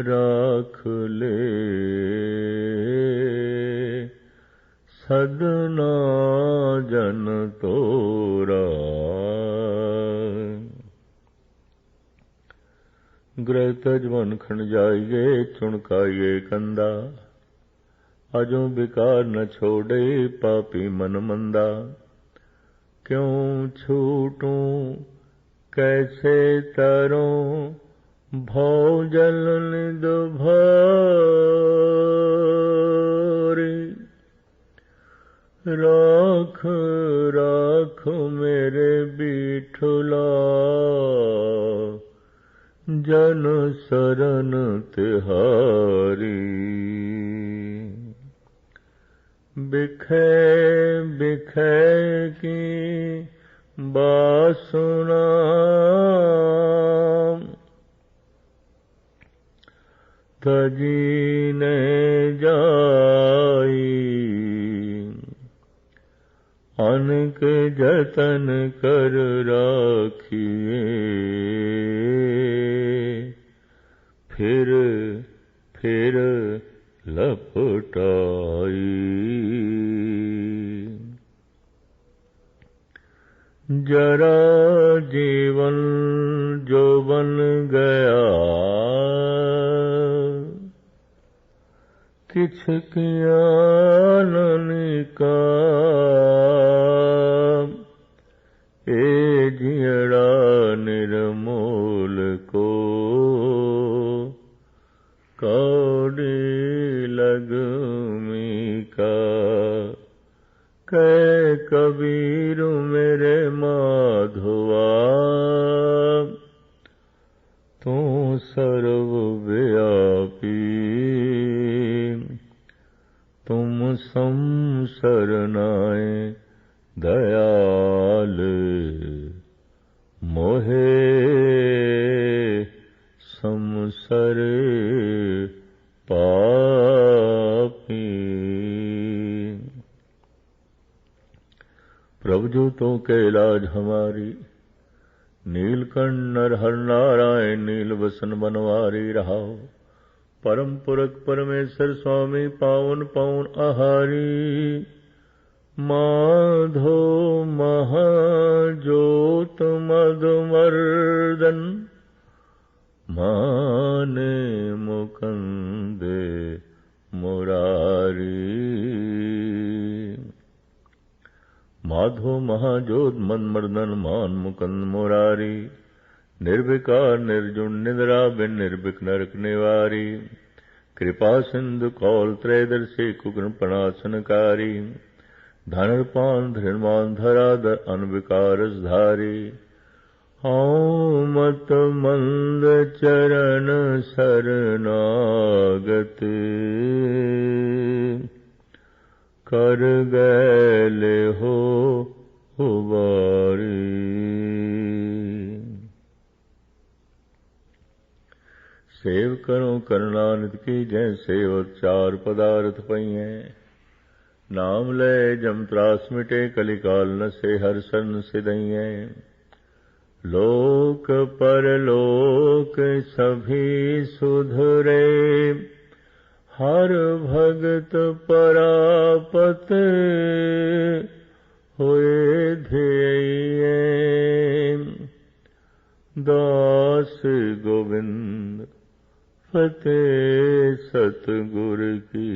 राख ले सदना जन तोरा। ग्रह तजवन खंड जाइए चुणकाइए कंदा। अजो बिकार न छोड़े पापी मन मंदा। क्यों छूटूं कैसे तरों भव जल निद भारी। राख राख मेरे बिठुला जन शरण तिहारी। बिखे बिखे की बासुना तजी ने जाई। अनक जतन कर राखिए फिर लपटाई। जरा जीवन जो बन गया किछ कियाननिका ए जियड़ा निर्मूल को कौड़ी लगमी का कह कबीर मेरे माधवा तू सर्वव्यापी तुम संसरनाए दयाल मोहे संसर पापी। प्रभु जो तो के लाज हमारी नीलकंठ नरहर नारायण नील बसन बनवारी रहाओ। परम पुरख परमेश्वर स्वामी पावन पावन आहारी माधो महाजोत मधुमर्दन माने मुकुंदे मुरारी। माधो महाजोत मदमर्दन मान मुकुंद मुरारी निर्विकार निर्जुन निद्रा बिन निर्विक नरक निवारी। कृपा सिंधु कौल त्रयदर्शी कुकृपणासनकारी धनुर्पान धृमान धराधर अनविकारस धारी। मत मंद चरण शरणागत कर गैले हो उबारी। सेव करो करुणानिधि की जय सेवक चार पदार्थ पइए। नाम ले जम त्रास मिटे कलिकाल न से हर सन सिदइए। लोक परलोक सभी सुधरे हर भगत परापत होए ध्येय। दास गोविंद फतेह सतगुर की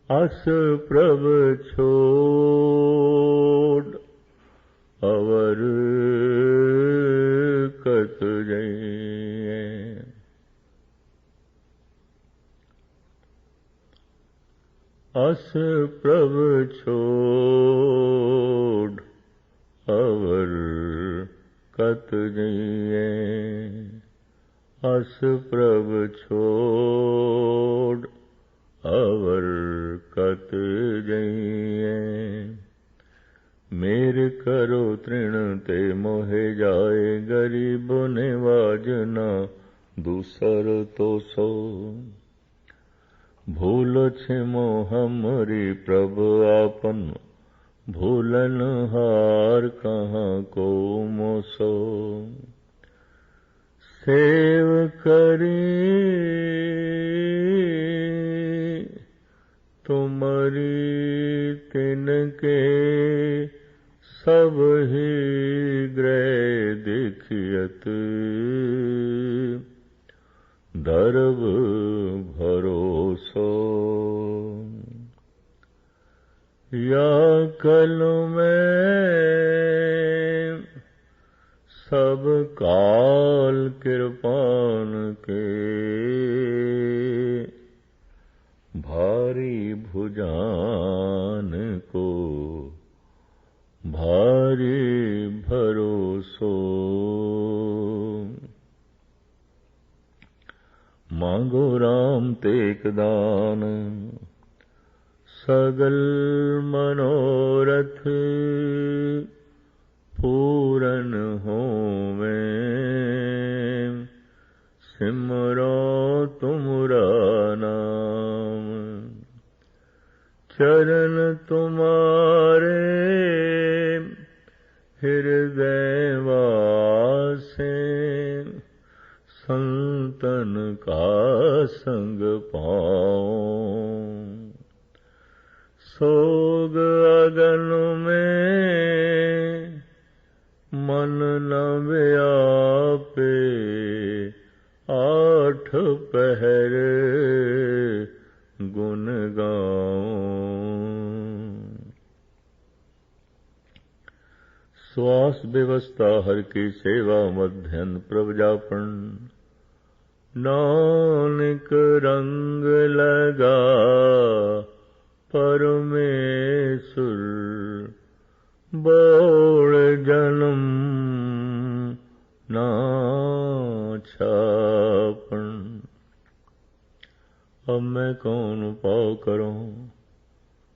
अस प्रभ छोड़ अवर कत जइए। अस प्रभ छोड़ अवर कत जइए। अस प्रभ छोड़ अवर कत जइए। मेर करो तृण ते मोहे जाए गरीब निवाज न दूसर तो सो। भूल छिमो हमरी प्रभु आपन भूलन हार कहाँ को मोसो। सेव करी तुमरी तिनके सब ही ग्रह देखियत दर्ब भरोसो। या कल में सब काल कृपान के भारी भुजान को भारी भरोसो। मांगो राम तेक दान सगल मनोरथ पूरन होवे। सिमरो तुमरा नाम चरण तुम्हारे हृदय वासे। संतन का संग पाओ सोग अगन में मन न व्यापे। आठ पहर गुण श्वास व्यवस्था हर की सेवा मध्यन प्रवजापन। नानक रंग लगा परमेश्वर, बोल जन्म ना छापन। अब मैं कौन उपाय करूं,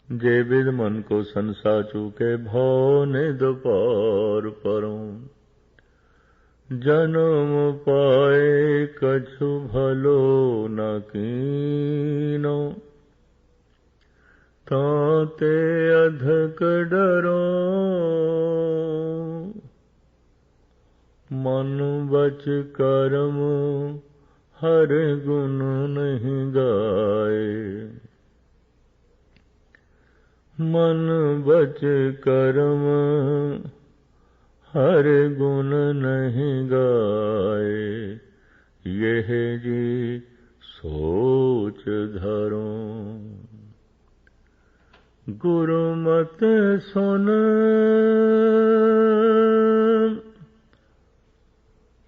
जे विद मन को संसा चूके, भव निध पार परूं। जन्म पाए कछु भलो न कीनो, ताते अधक डरो। मन बच कर्म हर गुण नहीं गाए, मन बच कर्म हर गुण नहीं गाए। यह जी सोच धरो, गुरु मत सुन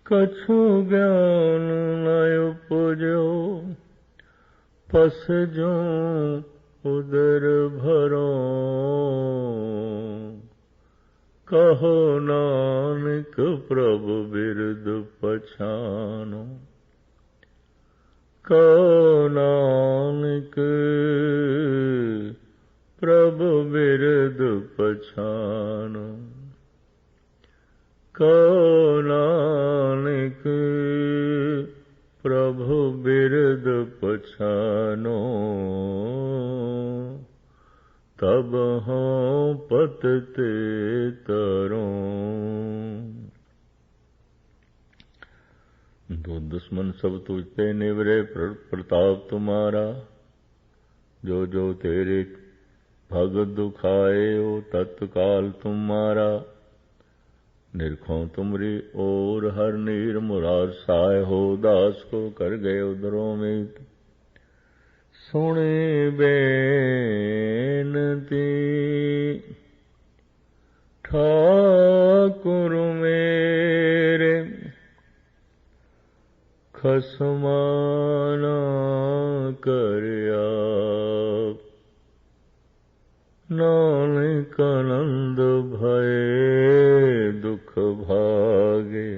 कछु ज्ञान न उपजो। पस जो उदर भरो, कहो नानक प्रभु बिरद पछानो। कहो नानक प्रभु बिरद पछानो। कहो नानक प्रभु बिरद पछानो। तब हों पत ते तरों। दो दुश्मन सब तुझ पे निवरे, प्रताप तुम्हारा। जो जो तेरे भगत दुखाए, हो तत्काल तुम्हारा। निरखों तुमरी ओर हर नीर, मुरार साय हो दास को कर गए उदरों में। सुने बेनती ठाकुर मेरे, खसमाना करया। नानक आनंद भये दुख भागे,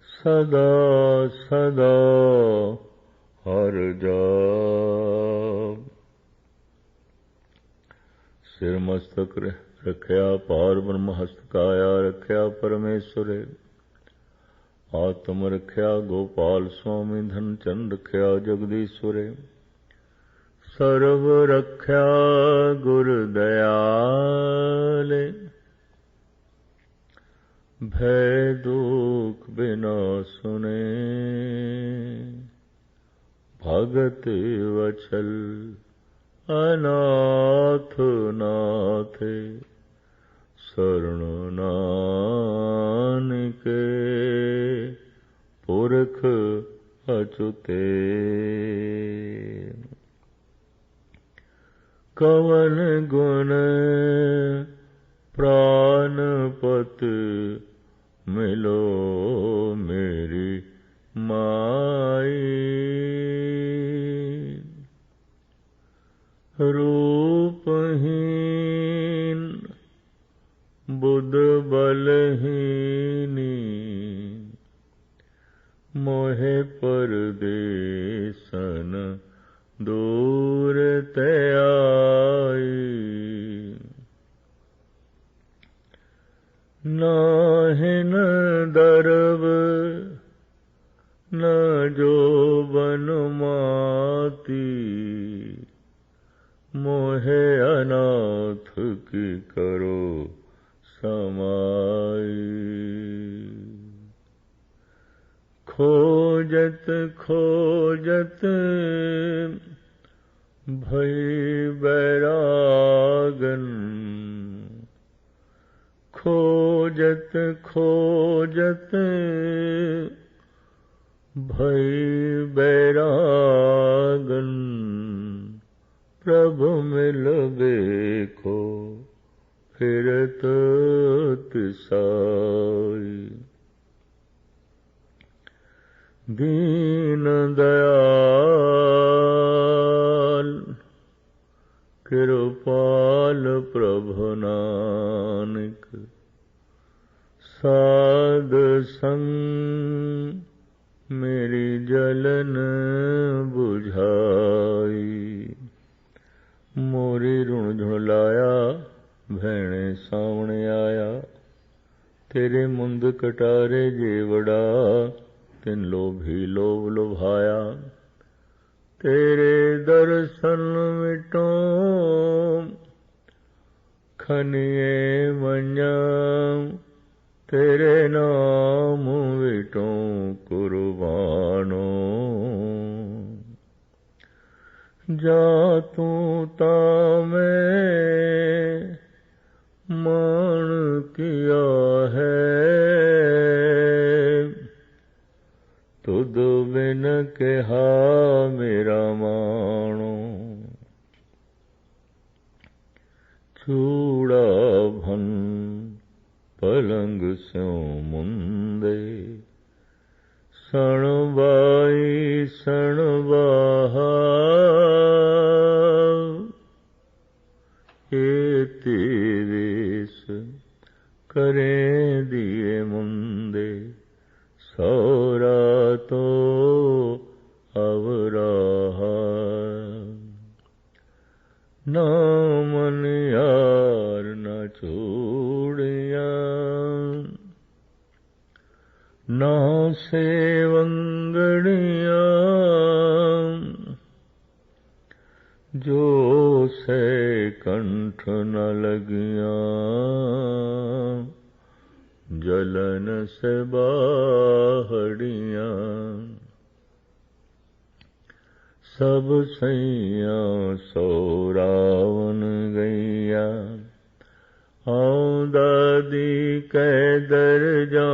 सदा सदा हर जाप। सिर मस्तक रखया पार ब्रह्म, हस्त काया रखया परमेश्वर। आत्म रखया गोपाल स्वामी, धन चंद रखया जगदीश्वर। सर्व रखया गुर दयाल, भय दुख बिना सुने। भगत वचल अनाथ नाथ, शरण नानक पुरख अचुते। कवन गुण प्राणपत मिलो मेरी माई। रूपहीन बुध बलहीनी, मोहे परदेसन दूर ते आई। नाहिन दरब न जोबन माती, मोहे अनाथ की करो समाई। खोजत खोजत भई बैरागन, खोजत खोजत भई बैरागन। प्रभु मिल देखो फिरत तिसाई। दीन दयाल कृपाल प्रभु नानक, साध संग मेरी जलन बुझाई। मोरी रुण झुलाया भैणे सावणे आया, तेरे मुंद कटारे जेवड़ा तिन लोभी लोभ लुभाया। तेरे दर्शन मिटो खनिए मन्या, तेरे नाम विटो कुर्बानो। जा तू तामें मान किया है, तुद बिन कहा मेरा मानो। चूड़ा भन पलंग स्यों मुंदे, सण बाई सण बाहा। एति वेश करें दिए मुंदे, सौरा तो अवराहा। ना मन यार न चूड़िया, ना सेवंगड़िया। जो से कंठ न लगिया, जलन से बाहड़िया। सब सैया सौरावन गैया, आऊं दादी कै दर जावां।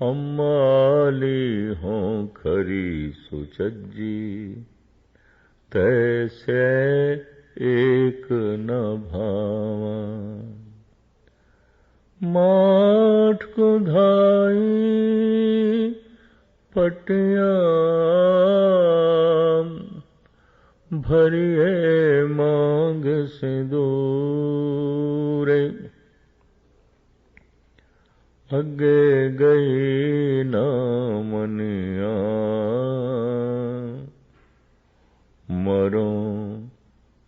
अम्माली हों खरी सुचज्जी, तैसे एक न भावां। माठ कुधाई पटिया, भरिए मांग सिंदूर। अगे गई ना मनिया, मरों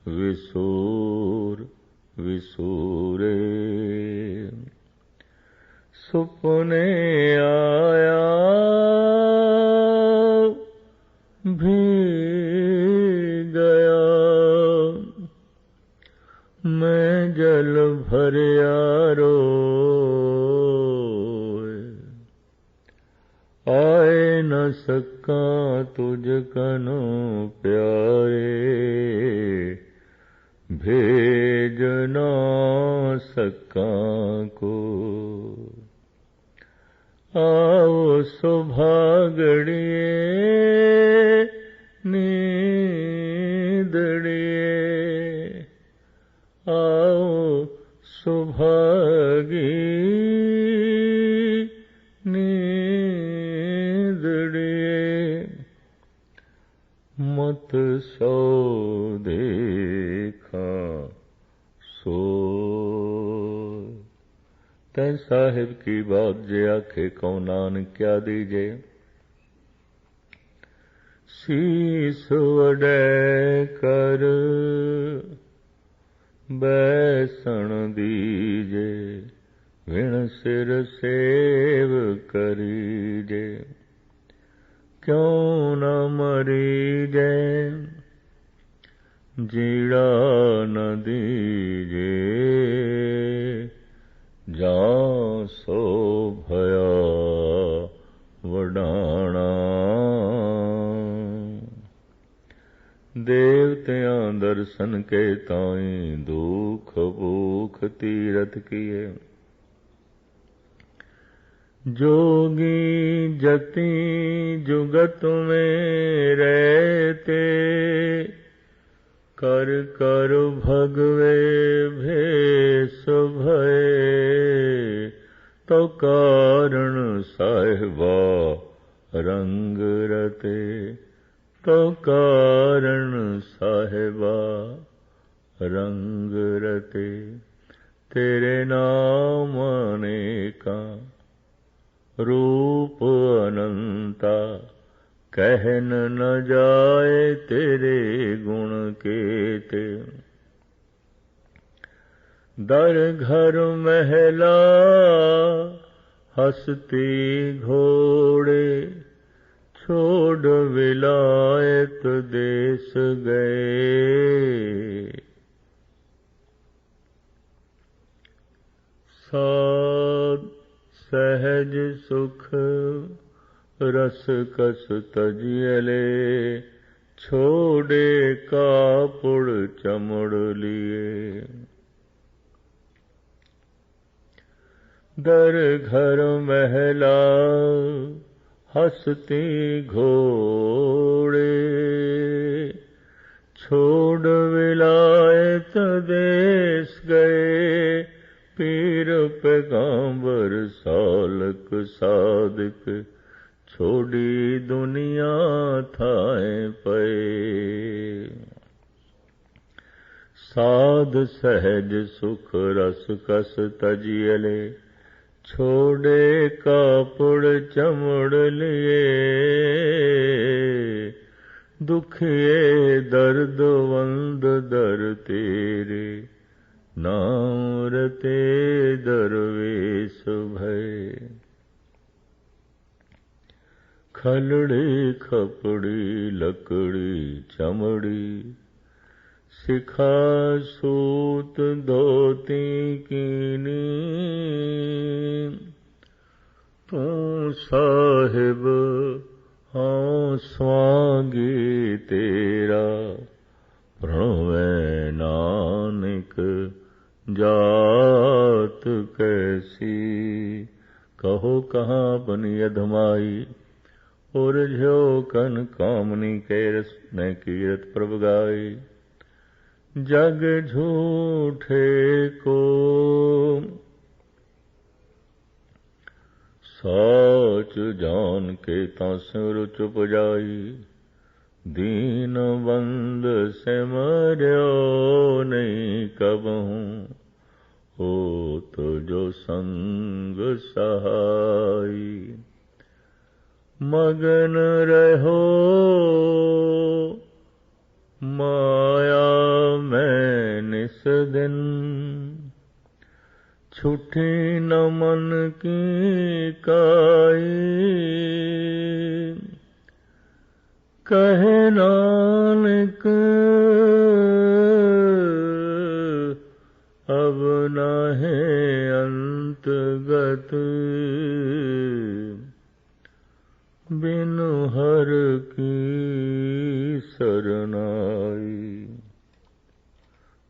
विसूर विसूरे। सुपने आया भी गया, मैं जल भरिया रोए। आए न सका तुझ कनु प्यारे, भेज ना सका को। आओ सुभागड़िए नींदड़िए, आओ सुभागी नींदड़िए। मत सो देखा सो, तै साहिब की बात जे आखे कौन नानक क्या दीजे। शीस वडै कर बैसण दीजे, विण सिर सेव करीजे। क्यों न मरीजे, जीड़ा न दीजे। जां सो भया वडाणा, देवतियां दर्शन के ताई दुख भूख तीरथ किए। जोगी जति जुगत में रहते, कर कर भगवे भेष भये, तो कारण साहिबा रंग रते, तो कारण साहिबा रंग रते। तेरे नाम अनेका रूप अनंता, कहन न जाए तेरे गुण केते। दर घर महला हस्ती घोड़े, छोड़ विलायत देश गए। साध सहज सुख रस कस तजियले, छोड़े कापुड़ चमड़ लिए। दर घर महला हस्ती घोड़े, छोड़ विलायत देश गए। पीर पैगंबर सालक सादिक, छोड़ी दुनिया थाए पे। साध सहज सुख रस कस तजियले, छोड़े कापुड़ चमड़ लिए। दुखिए दर्द वंद दर तेरे, नाम रते दरवेश भय। खलड़ी खपड़ी लकड़ी चमड़ी, सिखा सूत धोती कीनी। तू साहिब हाँ स्वांगी तेरा, प्रणवे नानक जात कैसी। कहो कहाँ बनी अधमाई, और ज्यो कन कामनी के रस न कीरत प्रभ गाई। जग झूठे को साच जान के तासुर चुप जाई। दीन बंद से मर्यो नहीं कबहूँ, हो तो जो संग सहाई। मगन रहो माया में निस दिन, छुट्टी न मन की काई। कहे नानक अब नाहे अंत गत, बिनु हर की सरनाई।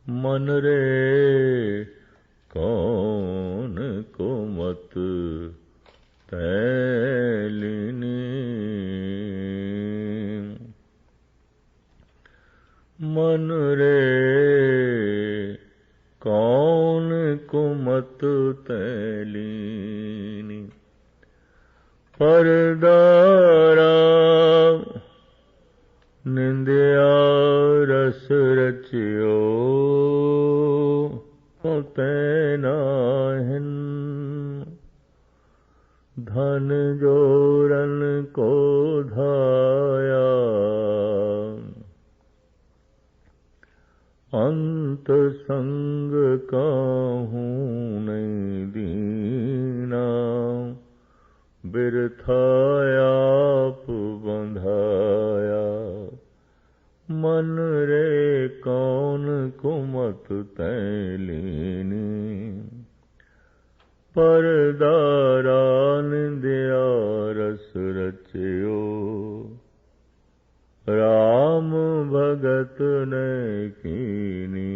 मन रे कौन को मत तैलिनी। मन रे कौन को मत तैलिनी। परदारा निंदिया रस रचियो, तैनाहिन। धन जोरन को धाया, अंत संग काहूँ नहीं दीना। बिरथाया आप बंधाया, मन रे कौन कुमत तैलीनी। परदारा निंदिया रस रचियो, राम भगत ने कीनी।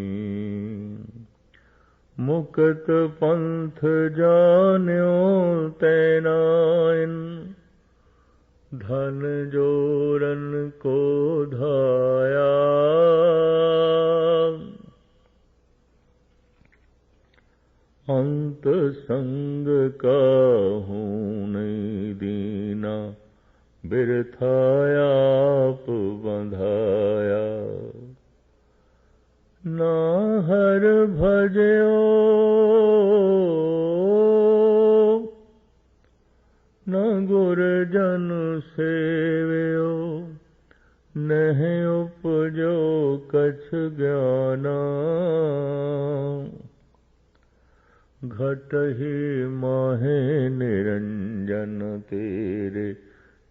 मुक्त पंथ जान्यो तैनाइन, धन जोरन को धाया। संग काहू नहीं दीना, बिरथाया आप बंधाया। ना हर भजयो न गुरजन सेवयो, नहीं उपजो कछ ज्ञाना। घटहि माहे निरंजन तेरे,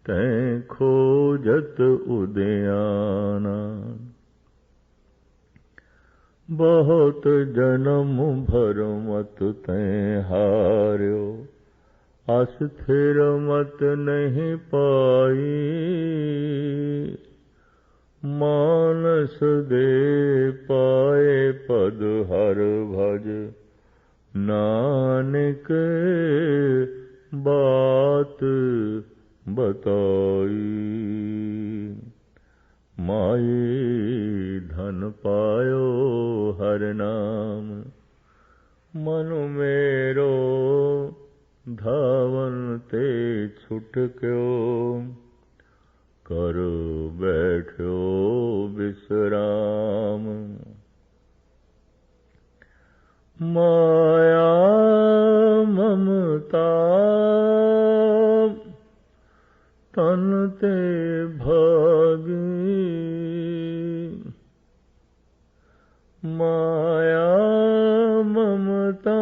तैं खोजत उद्याना। बहुत जन्म भर मत तैं हार्यो, अस्थिर मत नहीं पाई। मानस दे पाए पद हर भज, नानक बात बताई। माई धन पायो हर नाम, मनु मेरो धावन ते छुटक्यो। कर बैठ्यो विश्राम, माया ममता तन ते भागी। माया ममता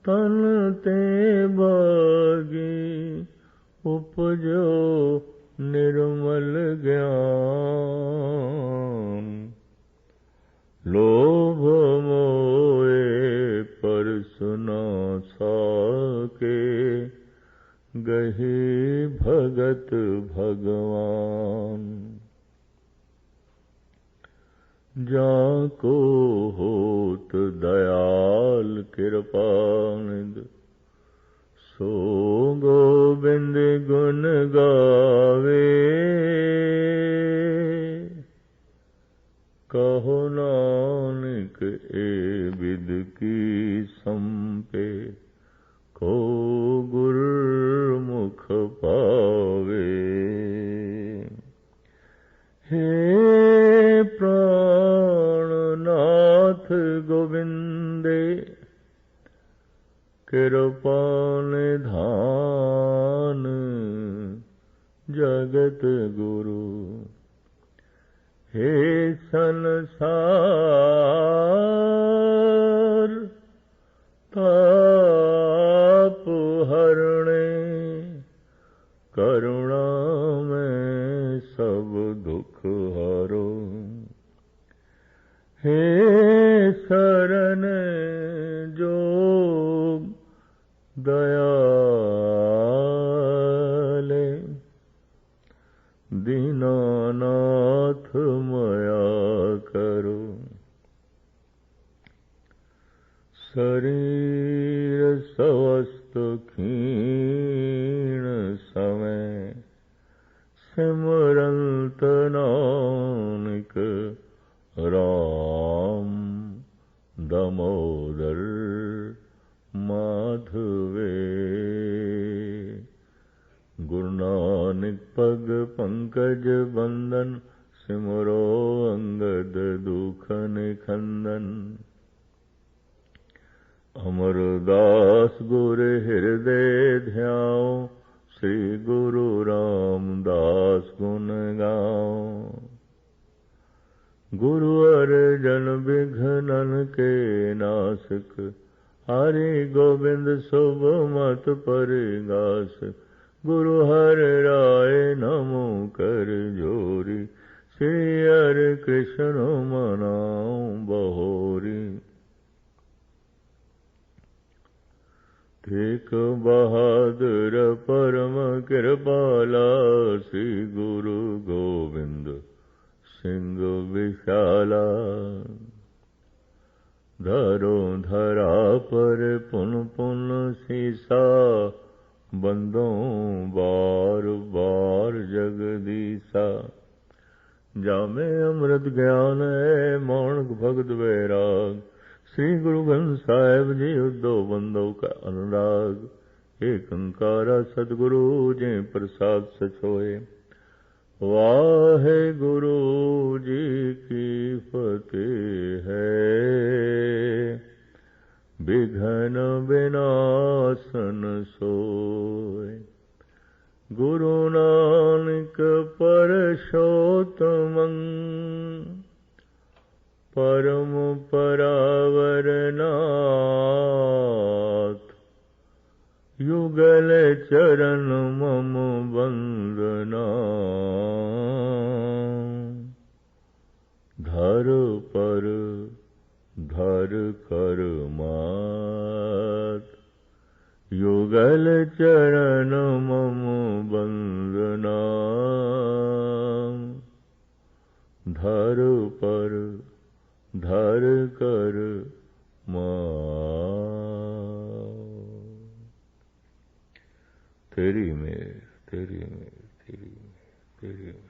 तन ते भागी, उपजो निर्मल ज्ञान। लोभ मोहे परस न साके, गही भगत भगवान। जाको होत दयाल कृपानिधि, सो गोविंद गुण गावे। कहो नानक ए विद की संपे, को गुरुमुख पावे। हे प्राणनाथ गोविंदे, कृपा निधान जगत गुरु। हे संसार ताप हरणे, करुणा में सब दुख हरो। हे शरण जोग दयाले, दीनानाथ मया करो। शरीर स्वस्थ क्षीण समय, सिमरंत नानक राम दामोदर माधवे। गुरु नानक पग पंकज बंदन, सिमरो अंगद दुख निखंदन। अमरदास गुर हृदय ध्याओ, श्री गुरु रामदास गुण गाओ। गुरु अर्जन विघ्नन के नासक, हरि गोविंद शुभ मत परिगास। गुरु हर राय नमो कर जोरी, श्री हरि कृष्ण मनाओ बहोरी। तेक बहादुर परम कृपाला, श्री गुरु गोविंद सिंह विशाला। धरो धरा पर पुन पुन सीसा, बंदों बार बार जगदीसा। जामे अमृत ज्ञान है, मौन भगत वैराग। श्री गुरु ग्रंथ साहिब जी उद्धव बंधव का अनुराग, एक अंकारा सतगुरु जे प्रसाद सचोए। वाहे गुरु जी की फतेह है, विघ्न विनाशन सोए। गुरु नानक परशोत्तमं, परम परावर नाथ। युगल चरण मम वंदना, धर पर धर कर मात। युगल चरण मम वंदना, धर पर धर कर तेरी मेर तेरी मेर तेरी मेर तेरी मेर।